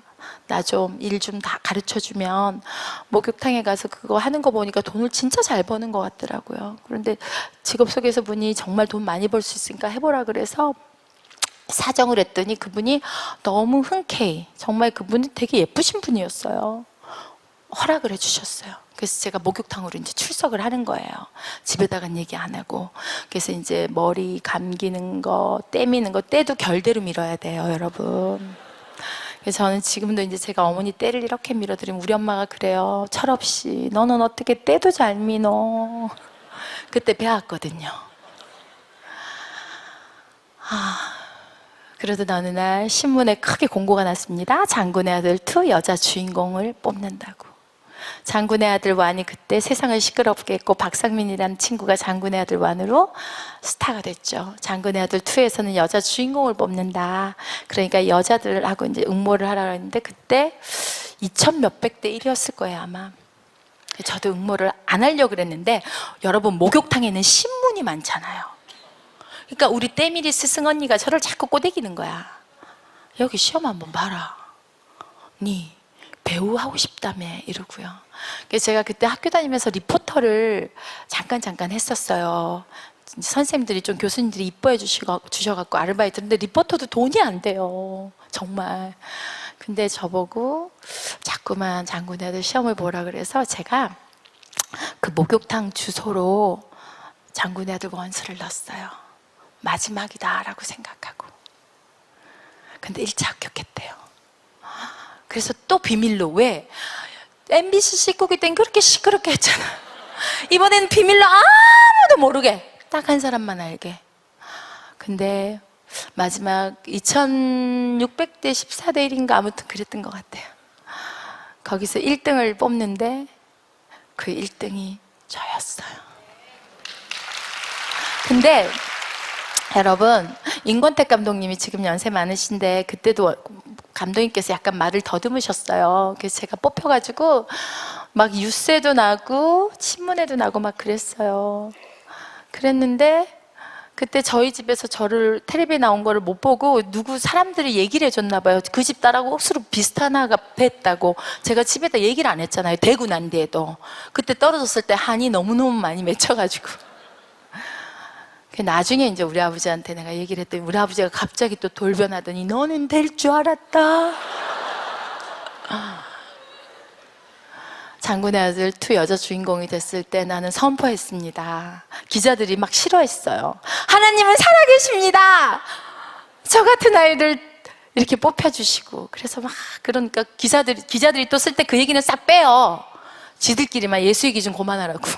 나 좀 일 좀 다 가르쳐주면 목욕탕에 가서 그거 하는 거 보니까 돈을 진짜 잘 버는 것 같더라고요. 그런데 직업소개서 분이 정말 돈 많이 벌 수 있으니까 해보라 그래서 사정을 했더니 그분이 너무 흔쾌히, 정말 그분이 되게 예쁘신 분이었어요. 허락을 해주셨어요. 그래서 제가 목욕탕으로 이제 출석을 하는 거예요. 집에다가는 얘기 안 하고. 그래서 이제 머리 감기는 거, 때 미는 거, 때도 결대로 밀어야 돼요, 여러분. 그래서 저는 지금도 이제 제가 어머니 때를 이렇게 밀어드리면 우리 엄마가 그래요. 철없이 너는 어떻게 때도 잘 미노. 그때 배웠거든요. 그러던 어느 날 신문에 크게 공고가 났습니다. 장군의 아들 2 여자 주인공을 뽑는다고. 장군의 아들 1이 그때 세상을 시끄럽게 했고 박상민이라는 친구가 장군의 아들 1으로 스타가 됐죠. 장군의 아들 2에서는 여자 주인공을 뽑는다. 그러니까 여자들하고 이제 응모를 하라고 했는데 그때 2천 몇백 대 1이었을 거예요, 아마. 저도 응모를 안 하려고 그랬는데 여러분, 목욕탕에는 신문이 많잖아요. 그러니까 우리 때밀이 스승 언니가 저를 자꾸 꼬대기는 거야. 여기 시험 한번 봐라. 니 배우 하고 싶다며, 이러고요. 그래서 제가 그때 학교 다니면서 리포터를 잠깐 했었어요. 선생님들이 좀, 교수님들이 이뻐해 주셔갖고 아르바이트인데 리포터도 돈이 안 돼요, 정말. 근데 저보고 자꾸만 장군의 아들 시험을 보라 그래서 제가 그 목욕탕 주소로 장군의 아들 원서를 넣었어요. 마지막이다 라고 생각하고. 근데 1차 합격했대요. 그래서 또 비밀로, 왜? MBC 식구기 땐 그렇게 시끄럽게 했잖아. 이번에는 비밀로 아무도 모르게 딱 한 사람만 알게. 근데 마지막 2600대 14대 1인가 아무튼 그랬던 것 같아요. 거기서 1등을 뽑는데 그 1등이 저였어요. 근데 여러분, 임권택 감독님이 지금 연세 많으신데 그때도 감독님께서 약간 말을 더듬으셨어요. 그래서 제가 뽑혀가지고 막 뉴스에도 나고 신문에도 나고 막 그랬어요. 그랬는데 그때 저희 집에서 저를 텔레비에 나온 거를 못 보고 누구 사람들이 얘기를 해줬나 봐요. 그 집 딸하고 억수로 비슷한 아가 뵀다고. 제가 집에다 얘기를 안 했잖아요, 되고 난 뒤에도. 그때 떨어졌을 때 한이 너무너무 많이 맺혀가지고. 나중에 이제 우리 아버지한테 내가 얘기를 했더니 우리 아버지가 갑자기 또 돌변하더니 너는 될 줄 알았다. 장군의 아들 2 여자 주인공이 됐을 때 나는 선포했습니다. 기자들이 막 싫어했어요. 하나님은 살아계십니다. 저 같은 아이를 이렇게 뽑혀주시고. 그래서 막, 그러니까 기자들이 또 쓸 때 그 얘기는 싹 빼요. 지들끼리만 예수의 기준 그만하라고.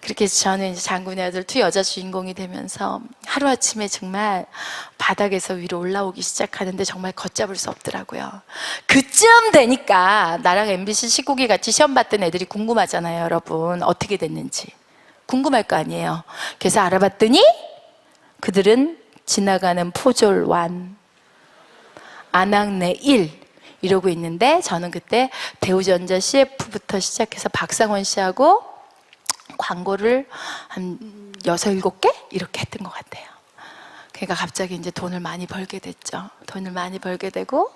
그렇게 해서 저는 이제 장군의 아들 2 여자 주인공이 되면서 하루아침에 정말 바닥에서 위로 올라오기 시작하는데 정말 걷잡을 수 없더라고요. 그쯤 되니까 나랑 MBC 식구기 같이 시험 봤던 애들이 궁금하잖아요, 여러분. 어떻게 됐는지 궁금할 거 아니에요. 그래서 알아봤더니 그들은 지나가는 포졸 1, 안악내 1 이러고 있는데 저는 그때 대우전자 CF부터 시작해서 박상원 씨하고 광고를 한 6, 7개? 이렇게 했던 것 같아요. 그러니까 갑자기 이제 돈을 많이 벌게 됐죠. 돈을 많이 벌게 되고,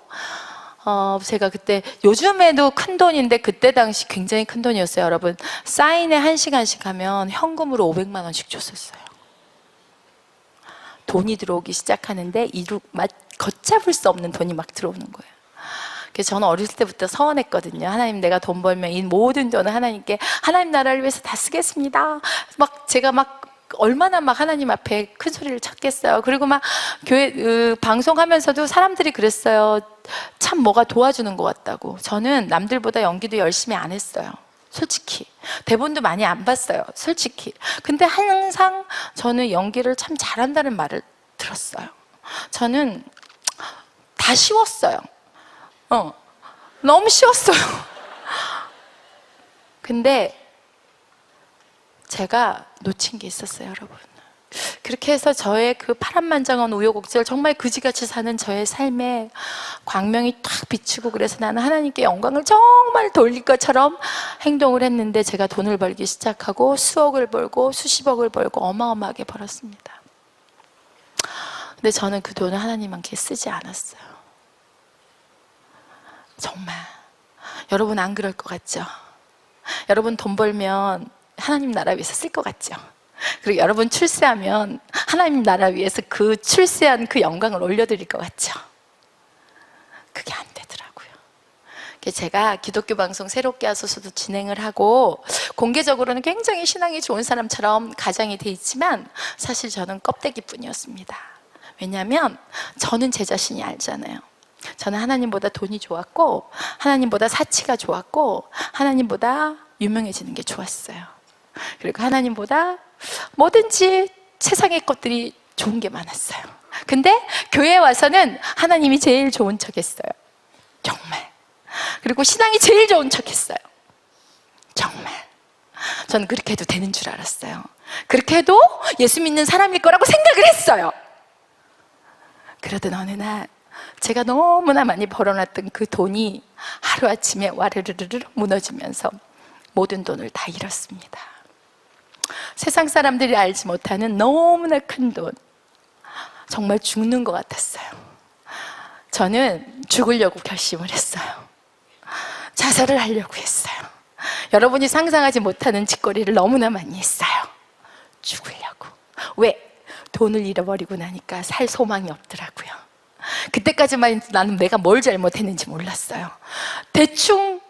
제가 그때, 요즘에도 큰 돈인데 그때 당시 굉장히 큰 돈이었어요, 여러분. 사인회 1시간씩 하면 현금으로 500만 원씩 줬었어요. 돈이 들어오기 시작하는데 걷잡을 수 없는 돈이 막 들어오는 거예요. 그래서 저는 어렸을 때부터 서원했거든요. 하나님, 내가 돈 벌면 이 모든 돈을 하나님께, 하나님 나라를 위해서 다 쓰겠습니다. 막 제가 막 얼마나 막 하나님 앞에 큰 소리를 쳤겠어요. 그리고 막 교회 방송하면서도 사람들이 그랬어요. 참 뭐가 도와주는 것 같다고. 저는 남들보다 연기도 열심히 안 했어요, 솔직히. 대본도 많이 안 봤어요, 솔직히. 근데 항상 저는 연기를 참 잘한다는 말을 들었어요. 저는 다 쉬웠어요. 너무 쉬웠어요. 근데 제가 놓친 게 있었어요, 여러분. 그렇게 해서 저의 그 파란만장한 우여곡절, 정말 그지같이 사는 저의 삶에 광명이 탁 비치고, 그래서 나는 하나님께 영광을 정말 돌릴 것처럼 행동을 했는데 제가 돈을 벌기 시작하고 수억을 벌고 수십억을 벌고 어마어마하게 벌었습니다. 근데 저는 그 돈을 하나님께 쓰지 않았어요. 정말. 여러분 안 그럴 것 같죠? 여러분 돈 벌면 하나님 나라 위해서 쓸 것 같죠? 그리고 여러분 출세하면 하나님 나라 위해서 그 출세한 그 영광을 올려드릴 것 같죠? 그게 안 되더라고요. 제가 기독교 방송 새롭게 하소서도 진행을 하고 공개적으로는 굉장히 신앙이 좋은 사람처럼 가장이 돼 있지만 사실 저는 껍데기뿐이었습니다. 왜냐하면 저는 제 자신이 알잖아요. 저는 하나님보다 돈이 좋았고 하나님보다 사치가 좋았고 하나님보다 유명해지는 게 좋았어요. 그리고 하나님보다 뭐든지 세상의 것들이 좋은 게 많았어요. 근데 교회에 와서는 하나님이 제일 좋은 척 했어요. 정말. 그리고 신앙이 제일 좋은 척 했어요. 정말. 저는 그렇게 해도 되는 줄 알았어요. 그렇게 해도 예수 믿는 사람일 거라고 생각을 했어요. 그러던 어느 날 제가 너무나 많이 벌어놨던 그 돈이 하루아침에 와르르르 무너지면서 모든 돈을 다 잃었습니다. 세상 사람들이 알지 못하는 너무나 큰 돈. 정말 죽는 것 같았어요. 저는 죽으려고 결심을 했어요. 자살을 하려고 했어요. 여러분이 상상하지 못하는 짓거리를 너무나 많이 했어요. 죽으려고. 왜? 돈을 잃어버리고 나니까 살 소망이 없더라고요. 그때까지만 해도 나는 내가 뭘 잘못했는지 몰랐어요. 대충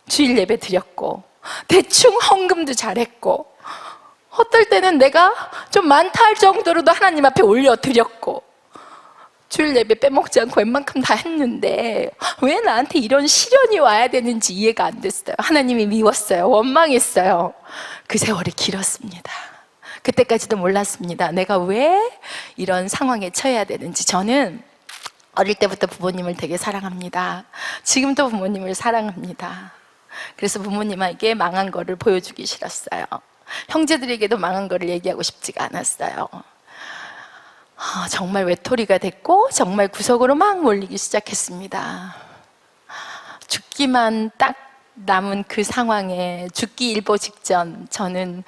주일 예배 드렸고 대충 헌금도 잘했고 어떨 때는 내가 좀 많다 할 정도로도 하나님 앞에 올려드렸고 주일 예배 빼먹지 않고 웬만큼 다 했는데 왜 나한테 이런 시련이 와야 되는지 이해가 안 됐어요. 하나님이 미웠어요. 원망했어요. 그 세월이 길었습니다. 그때까지도 몰랐습니다. 내가 왜 이런 상황에 처해야 되는지. 저는 어릴 때부터 부모님을 되게 사랑합니다. 지금도 부모님을 사랑합니다. 그래서 부모님에게 망한 거를 보여주기 싫었어요. 형제들에게도 망한 거를 얘기하고 싶지가 않았어요. 정말 외톨이가 됐고 정말 구석으로 막 몰리기 시작했습니다. 죽기만 딱 남은 그 상황에 죽기 일보 직전 저는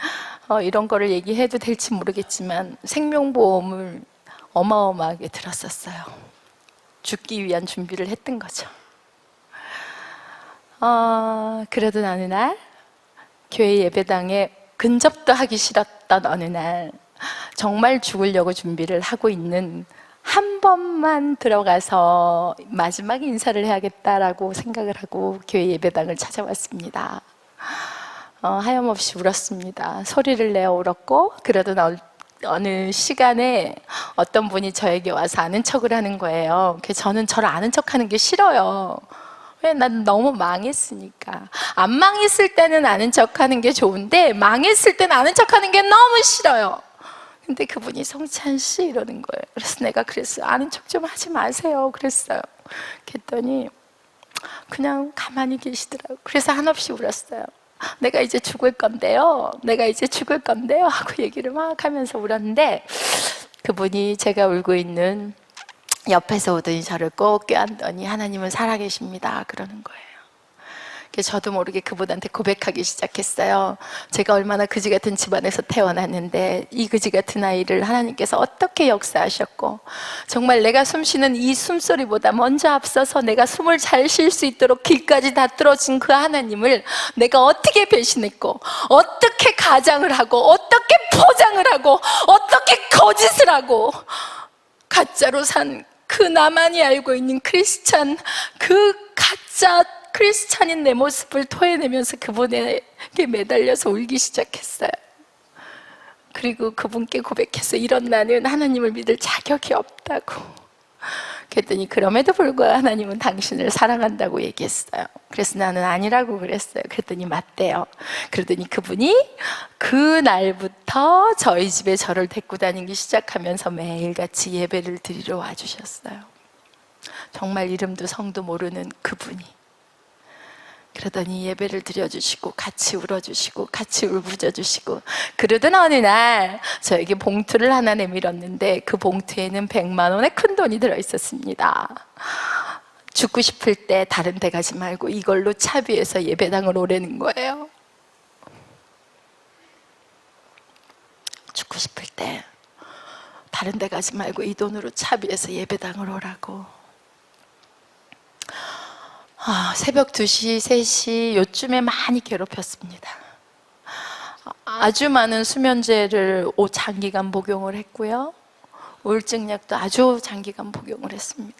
이런 거를 얘기해도 될지 모르겠지만 생명보험을 어마어마하게 들었었어요. 죽기 위한 준비를 했던 거죠. 그러던 어느 날 교회 예배당에 근접도 하기 싫었던 어느 날 정말 죽으려고 준비를 하고 있는 한 번만 들어가서 마지막 인사를 해야겠다라고 생각을 하고 교회 예배당을 찾아왔습니다. 하염없이 울었습니다. 소리를 내어 울었고 그러던 어느 시간에 어떤 분이 저에게 와서 아는 척을 하는 거예요. 저는 저를 아는 척하는 게 싫어요. 왜? 난 너무 망했으니까. 안 망했을 때는 아는 척하는 게 좋은데 망했을 때는 아는 척하는 게 너무 싫어요. 근데 그분이 성찬 씨 이러는 거예요. 그래서 내가 그랬어요. 아는 척 좀 하지 마세요. 그랬어요. 그랬더니 그냥 가만히 계시더라고요. 그래서 한없이 울었어요. 내가 이제 죽을 건데요. 내가 이제 죽을 건데요. 하고 얘기를 막 하면서 울었는데 그분이 제가 울고 있는 옆에서 오더니 저를 꼭 껴안더니 하나님은 살아계십니다. 그러는 거예요. 그래서 저도 모르게 그분한테 고백하기 시작했어요. 제가 얼마나 그지 같은 집안에서 태어났는데 이 그지 같은 아이를 하나님께서 어떻게 역사하셨고 정말 내가 숨쉬는 이 숨소리보다 먼저 앞서서 내가 숨을 잘 쉴 수 있도록 길까지 다 뚫어준 그 하나님을 내가 어떻게 배신했고 어떻게 가장을 하고 어떻게 포장을 하고 어떻게 거짓을 하고 가짜로 산 그 나만이 알고 있는 크리스찬 그 가짜 크리스찬인 내 모습을 토해내면서 그분에게 매달려서 울기 시작했어요. 그리고 그분께 고백해서 이런 나는 하나님을 믿을 자격이 없다고. 그랬더니 그럼에도 불구하고 하나님은 당신을 사랑한다고 얘기했어요. 그래서 나는 아니라고 그랬어요. 그랬더니 맞대요. 그러더니 그분이 그 날부터 저희 집에 저를 데리고 다니기 시작하면서 매일같이 예배를 드리러 와주셨어요. 정말 이름도 성도 모르는 그분이. 그러더니 예배를 드려주시고 같이 울어주시고 같이 울부짖어주시고 그러던 어느 날 저에게 봉투를 하나 내밀었는데 그 봉투에는 100만 원의 큰 돈이 들어있었습니다. 죽고 싶을 때 다른 데 가지 말고 이걸로 차비해서 예배당을 오라는 거예요. 죽고 싶을 때 다른 데 가지 말고 이 돈으로 차비해서 예배당을 오라고. 새벽 2시, 3시 요쯤에 많이 괴롭혔습니다. 아주 많은 수면제를 장기간 복용을 했고요. 우울증약도 아주 장기간 복용을 했습니다.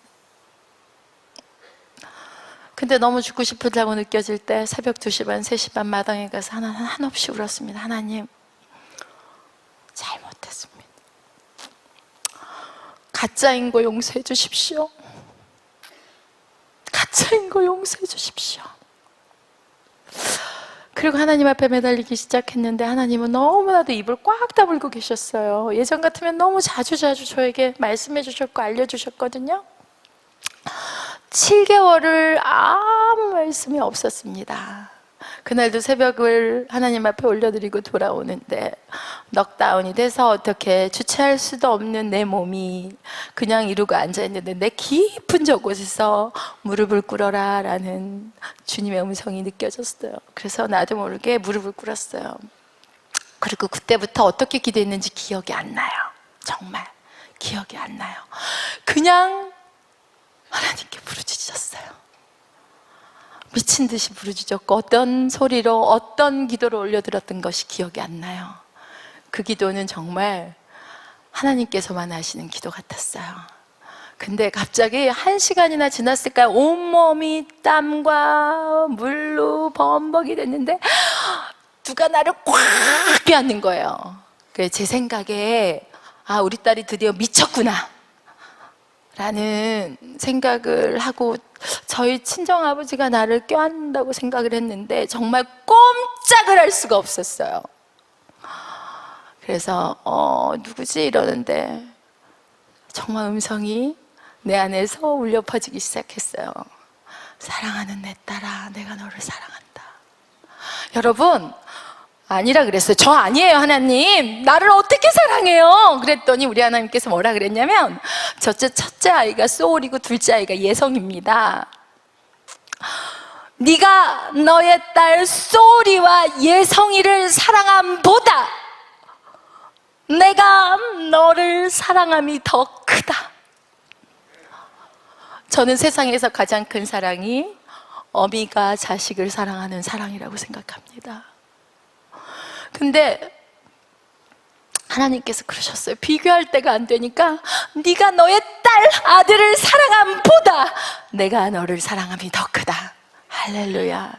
근데 너무 죽고 싶다고 느껴질 때 새벽 2시 반, 3시 반 마당에 가서 한없이 울었습니다. 하나님, 잘못했습니다. 가짜인 거 용서해 주십시오. 가짜인 거 용서해 주십시오. 그리고 하나님 앞에 매달리기 시작했는데 하나님은 너무나도 입을 꽉 다물고 계셨어요. 예전 같으면 너무 자주 저에게 말씀해 주셨고 알려주셨거든요. 7개월을 아무 말씀이 없었습니다. 그날도 새벽을 하나님 앞에 올려드리고 돌아오는데 넉다운이 돼서 어떻게 주체할 수도 없는 내 몸이 그냥 이러고 앉아있는데 내 깊은 저곳에서 무릎을 꿇어라 라는 주님의 음성이 느껴졌어요. 그래서 나도 모르게 무릎을 꿇었어요. 그리고 그때부터 어떻게 기도했는지 기억이 안 나요. 정말 기억이 안 나요. 그냥 하나님께 부르짖었어요. 미친 듯이 부르짖었고 어떤 소리로 어떤 기도를 올려드렸던 것이 기억이 안 나요. 그 기도는 정말 하나님께서만 하시는 기도 같았어요. 근데 갑자기 1시간이나 지났을까요? 온몸이 땀과 물로 범벅이 됐는데 누가 나를 꽉 껴안는 거예요. 제 생각에 우리 딸이 드디어 미쳤구나 라는 생각을 하고 저희 친정아버지가 나를 껴안는다고 생각을 했는데 정말 꼼짝을 할 수가 없었어요. 그래서 누구지 이러는데 정말 음성이 내 안에서 울려 퍼지기 시작했어요. 사랑하는 내 딸아, 내가 너를 사랑한다. 여러분, 아니라 그랬어요. 저 아니에요, 하나님. 나를 어떻게 사랑해요? 그랬더니 우리 하나님께서 뭐라 그랬냐면 첫째 아이가 소울이고 둘째 아이가 예성입니다. 네가 너의 딸 소울이와 예성이를 사랑함보다 내가 너를 사랑함이 더 크다. 저는 세상에서 가장 큰 사랑이 어미가 자식을 사랑하는 사랑이라고 생각합니다. 근데 하나님께서 그러셨어요. 비교할 때가 안 되니까 네가 너의 딸, 아들을 사랑함보다 내가 너를 사랑함이 더 크다. 할렐루야.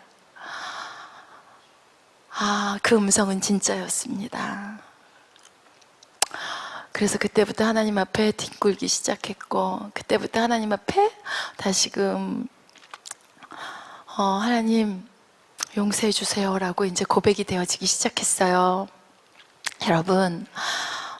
그 음성은 진짜였습니다. 그래서 그때부터 하나님 앞에 뒹굴기 시작했고 그때부터 하나님 앞에 다시금 하나님 용서해 주세요라고 이제 고백이 되어지기 시작했어요. 여러분,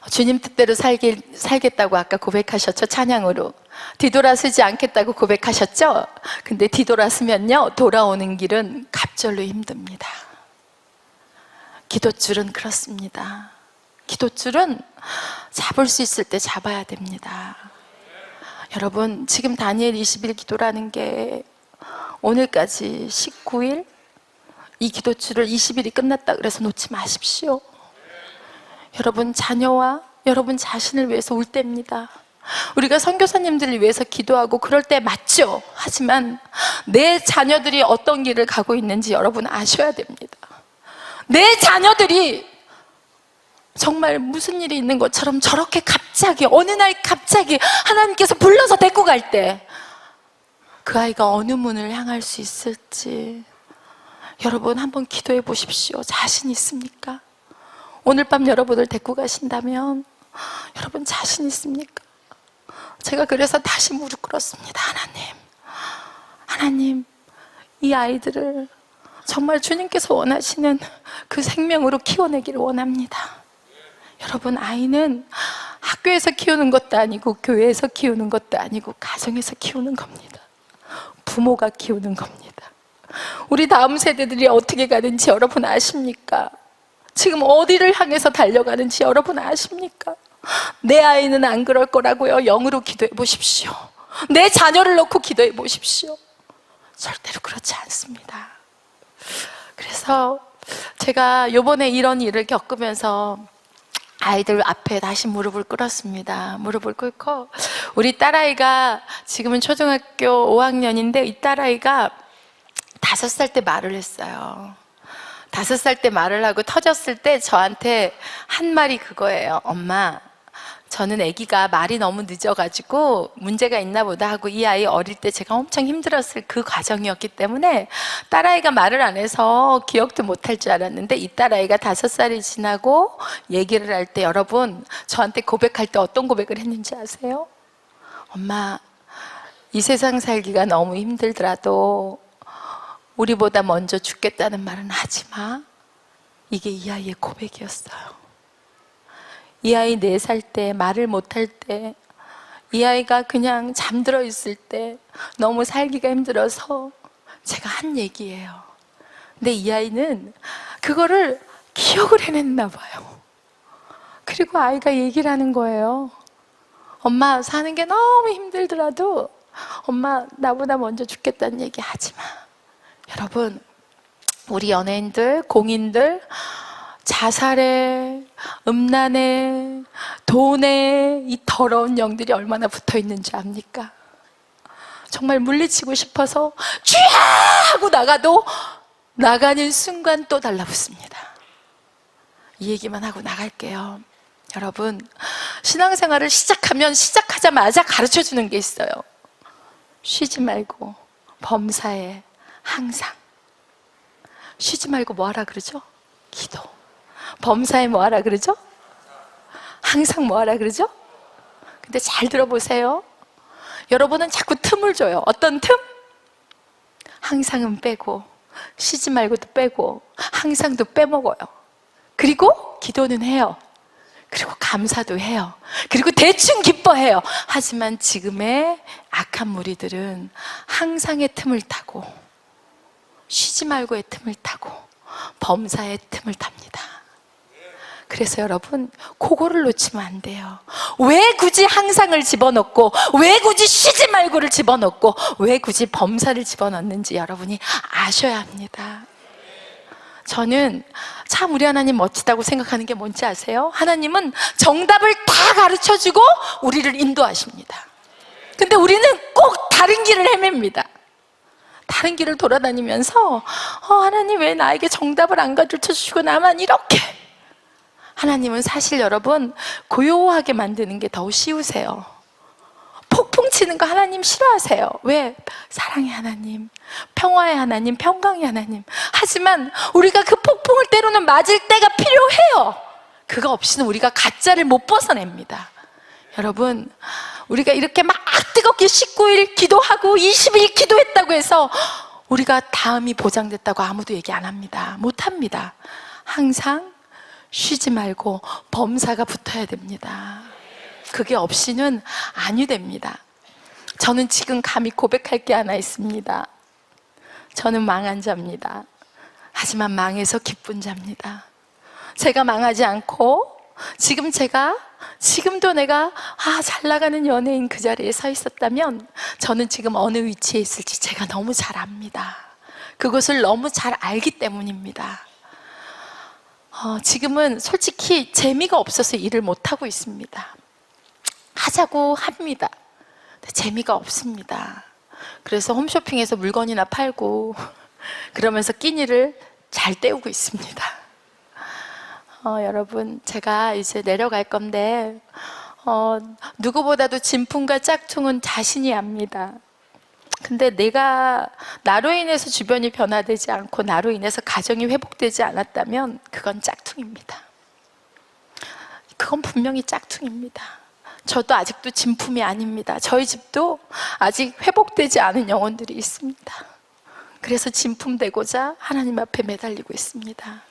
주님 뜻대로 살겠다고 아까 고백하셨죠? 찬양으로. 뒤돌아서지 않겠다고 고백하셨죠? 근데 뒤돌아서면요, 돌아오는 길은 갑절로 힘듭니다. 기도줄은 그렇습니다. 기도줄은 잡을 수 있을 때 잡아야 됩니다. 여러분, 지금 다니엘 20일 기도라는 게 오늘까지 19일? 이 기도줄을 20일이 끝났다 그래서 놓지 마십시오. 여러분, 자녀와 여러분 자신을 위해서 울 때입니다. 우리가 선교사님들을 위해서 기도하고 그럴 때 맞죠. 하지만 내 자녀들이 어떤 길을 가고 있는지 여러분 아셔야 됩니다. 내 자녀들이 정말 무슨 일이 있는 것처럼 저렇게 갑자기 어느 날 갑자기 하나님께서 불러서 데리고 갈 때 그 아이가 어느 문을 향할 수 있을지 여러분 한번 기도해 보십시오. 자신 있습니까? 오늘 밤 여러분을 데리고 가신다면 여러분 자신 있습니까? 제가 그래서 다시 무릎 꿇었습니다. 하나님, 이 아이들을 정말 주님께서 원하시는 그 생명으로 키워내기를 원합니다. 여러분, 아이는 학교에서 키우는 것도 아니고 교회에서 키우는 것도 아니고 가정에서 키우는 겁니다. 부모가 키우는 겁니다. 우리 다음 세대들이 어떻게 가는지 여러분 아십니까? 지금 어디를 향해서 달려가는지 여러분 아십니까? 내 아이는 안 그럴 거라고요. 영으로 기도해 보십시오. 내 자녀를 놓고 기도해 보십시오. 절대로 그렇지 않습니다. 그래서 제가 이번에 이런 일을 겪으면서 아이들 앞에 다시 무릎을 꿇었습니다. 무릎을 꿇고 우리 딸아이가 지금은 초등학교 5학년인데 이 딸아이가 5살 때 말을 했어요. 5살 때 말을 하고 터졌을 때 저한테 한 말이 그거예요. 엄마, 저는 아기가 말이 너무 늦어가지고 문제가 있나 보다 하고, 이 아이 어릴 때 제가 엄청 힘들었을 그 과정이었기 때문에 딸아이가 말을 안 해서 기억도 못할 줄 알았는데, 이 딸아이가 5살이 지나고 얘기를 할 때 여러분, 저한테 고백할 때 어떤 고백을 했는지 아세요? 엄마, 이 세상 살기가 너무 힘들더라도 우리보다 먼저 죽겠다는 말은 하지 마. 이게 이 아이의 고백이었어요. 이 아이 4살 때, 말을 못할 때, 이 아이가 그냥 잠들어 있을 때 너무 살기가 힘들어서 제가 한 얘기예요. 근데 이 아이는 그거를 기억을 해냈나 봐요. 그리고 아이가 얘기를 하는 거예요. 엄마, 사는 게 너무 힘들더라도 엄마, 나보다 먼저 죽겠다는 얘기 하지 마. 여러분, 우리 연예인들, 공인들 자살에, 음란에, 돈에 이 더러운 영들이 얼마나 붙어 있는지 압니까? 정말 물리치고 싶어서 쥐야 하고 나가도 나가는 순간 또 달라붙습니다. 이 얘기만 하고 나갈게요. 여러분, 신앙생활을 시작하면 시작하자마자 가르쳐주는 게 있어요. 쉬지 말고 범사에 항상. 쉬지 말고 뭐 하라 그러죠? 기도. 범사에 뭐 하라 그러죠? 항상 뭐 하라 그러죠? 근데 잘 들어보세요. 여러분은 자꾸 틈을 줘요. 어떤 틈? 항상은 빼고, 쉬지 말고도 빼고, 항상도 빼먹어요. 그리고 기도는 해요. 그리고 감사도 해요. 그리고 대충 기뻐해요. 하지만 지금의 악한 무리들은 항상의 틈을 타고, 쉬지 말고의 틈을 타고, 범사의 틈을 탑니다. 그래서 여러분, 그거를 놓치면 안 돼요. 왜 굳이 항상을 집어넣고, 왜 굳이 쉬지 말고를 집어넣고, 왜 굳이 범사를 집어넣는지 여러분이 아셔야 합니다. 저는 참 우리 하나님 멋지다고 생각하는 게 뭔지 아세요? 하나님은 정답을 다 가르쳐주고 우리를 인도하십니다. 근데 우리는 꼭 다른 길을 헤맵니다. 다른 길을 돌아다니면서 하나님 왜 나에게 정답을 안 가르쳐주시고 나만 이렇게. 하나님은 사실 여러분, 고요하게 만드는 게 더 쉬우세요. 폭풍 치는 거 하나님 싫어하세요. 왜? 사랑의 하나님, 평화의 하나님, 평강의 하나님. 하지만 우리가 그 폭풍을 때로는 맞을 때가 필요해요. 그거 없이는 우리가 가짜를 못 벗어냅니다. 여러분, 우리가 이렇게 막 뜨겁게 19일 기도하고 20일 기도했다고 해서 우리가 다음이 보장됐다고 아무도 얘기 안 합니다. 못 합니다. 항상 쉬지 말고 범사가 붙어야 됩니다. 그게 없이는 아니 됩니다. 저는 지금 감히 고백할 게 하나 있습니다. 저는 망한 자입니다. 하지만 망해서 기쁜 자입니다. 제가 망하지 않고 지금도 내가 잘 나가는 연예인 그 자리에 서 있었다면 저는 지금 어느 위치에 있을지 제가 너무 잘 압니다. 그것을 너무 잘 알기 때문입니다. 지금은 솔직히 재미가 없어서 일을 못하고 있습니다. 하자고 합니다. 근데 재미가 없습니다. 그래서 홈쇼핑에서 물건이나 팔고 그러면서 끼니를 잘 때우고 있습니다. 여러분, 제가 이제 내려갈 건데 누구보다도 진품과 짝퉁은 자신이 압니다. 근데 내가 나로 인해서 주변이 변화되지 않고 나로 인해서 가정이 회복되지 않았다면 그건 짝퉁입니다. 그건 분명히 짝퉁입니다. 저도 아직도 진품이 아닙니다. 저희 집도 아직 회복되지 않은 영혼들이 있습니다. 그래서 진품 되고자 하나님 앞에 매달리고 있습니다.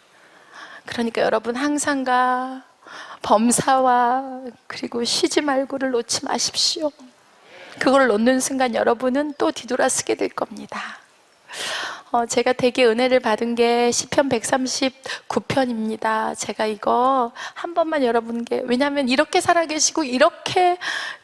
그러니까 여러분, 항상과 범사와 그리고 쉬지 말고를 놓지 마십시오. 그걸 놓는 순간 여러분은 또 뒤돌아서게 될 겁니다. 제가 되게 은혜를 받은 게 시편 139편입니다. 제가 이거 한 번만 여러분께, 왜냐하면 이렇게 살아계시고 이렇게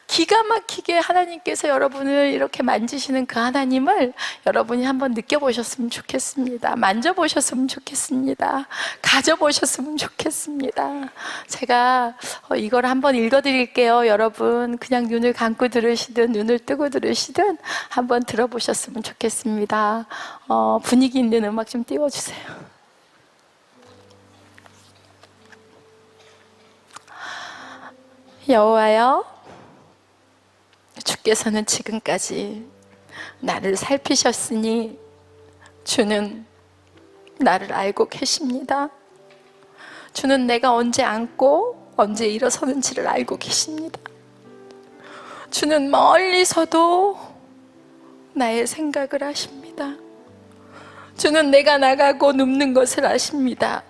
기가 막히게 하나님께서 여러분을 이렇게 만지시는 그 하나님을 여러분이 한번 느껴보셨으면 좋겠습니다. 만져보셨으면 좋겠습니다. 가져보셨으면 좋겠습니다. 제가 이걸 한번 읽어드릴게요. 여러분 그냥 눈을 감고 들으시든 눈을 뜨고 들으시든 한번 들어보셨으면 좋겠습니다. 분위기 있는 음악 좀 띄워주세요. 여호와여, 주께서는 지금까지 나를 살피셨으니 주는 나를 알고 계십니다. 주는 내가 언제 앉고 언제 일어서는지를 알고 계십니다. 주는 멀리서도 나의 생각을 아십니다. 주는 내가 나가고 눕는 것을 아십니다.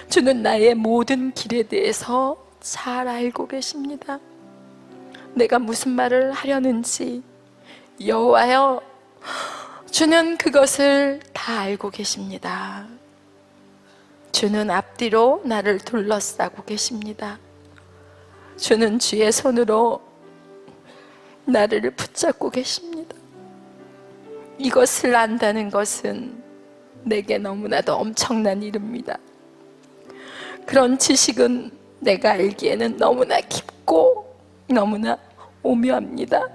주는 나의 모든 길에 대해서 잘 알고 계십니다. 내가 무슨 말을 하려는지 여호와여, 주는 그것을 다 알고 계십니다. 주는 앞뒤로 나를 둘러싸고 계십니다. 주는 주의 손으로 나를 붙잡고 계십니다. 이것을 안다는 것은 내게 너무나도 엄청난 일입니다. 그런 지식은 내가 알기에는 너무나 깊고 너무나 오묘합니다.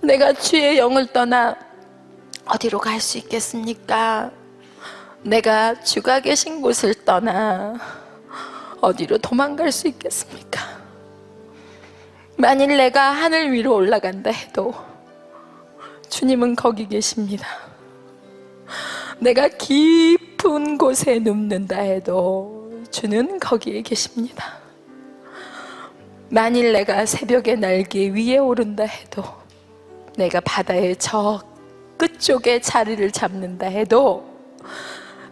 내가 주의 영을 떠나 어디로 갈 수 있겠습니까? 내가 주가 계신 곳을 떠나 어디로 도망갈 수 있겠습니까? 만일 내가 하늘 위로 올라간다 해도 주님은 거기 계십니다. 내가 깊은 곳에 눕는다 해도 주는 거기에 계십니다. 만일 내가 새벽의 날개 위에 오른다 해도, 내가 바다의 저 끝쪽에 자리를 잡는다 해도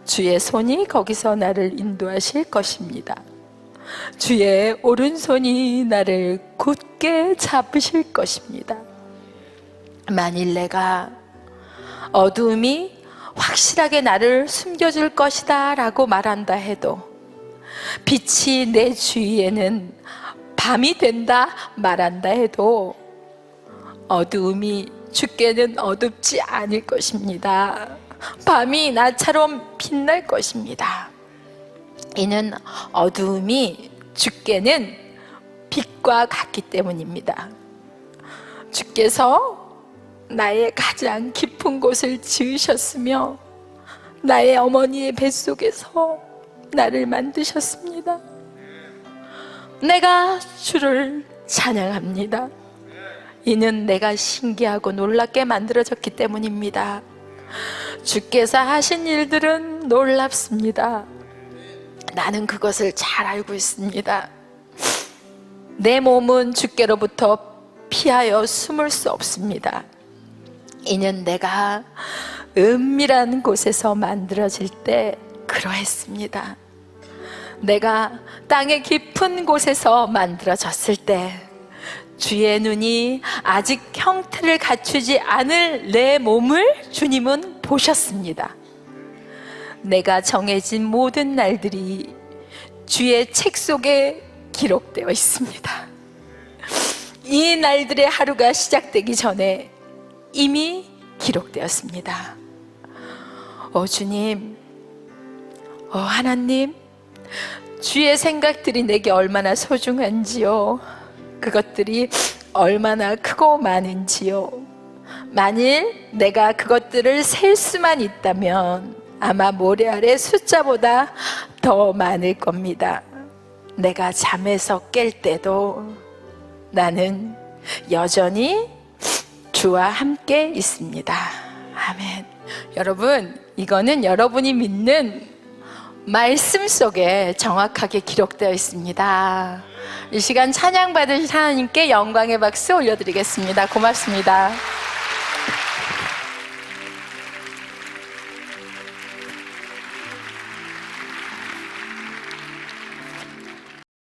주의 손이 거기서 나를 인도하실 것입니다. 주의 오른손이 나를 굳게 잡으실 것입니다. 만일 내가 어두움이 확실하게 나를 숨겨줄 것이다 라고 말한다 해도, 빛이 내 주위에는 밤이 된다 말한다 해도 어두움이 주께는 어둡지 않을 것입니다. 밤이 나처럼 빛날 것입니다. 이는 어두움이 주께는 빛과 같기 때문입니다. 주께서 나의 가장 깊은 곳을 지으셨으며 나의 어머니의 뱃속에서 나를 만드셨습니다. 내가 주를 찬양합니다. 이는 내가 신기하고 놀랍게 만들어졌기 때문입니다. 주께서 하신 일들은 놀랍습니다. 나는 그것을 잘 알고 있습니다. 내 몸은 주께로부터 피하여 숨을 수 없습니다. 이는 내가 은밀한 곳에서 만들어질 때 그러했습니다. 내가 땅의 깊은 곳에서 만들어졌을 때 주의 눈이 아직 형태를 갖추지 않을 내 몸을 주님은 보셨습니다. 내가 정해진 모든 날들이 주의 책 속에 기록되어 있습니다. 이 날들의 하루가 시작되기 전에 이미 기록되었습니다. 주님, 하나님, 주의 생각들이 내게 얼마나 소중한지요, 그것들이 얼마나 크고 많은지요. 만일 내가 그것들을 셀 수만 있다면 아마 모래 아래 숫자보다 더 많을 겁니다. 내가 잠에서 깰 때도 나는 여전히 주와 함께 있습니다. 아멘. 여러분, 이거는 여러분이 믿는 말씀 속에 정확하게 기록되어 있습니다. 이 시간 찬양 받으실 하나님께 영광의 박수 올려드리겠습니다. 고맙습니다.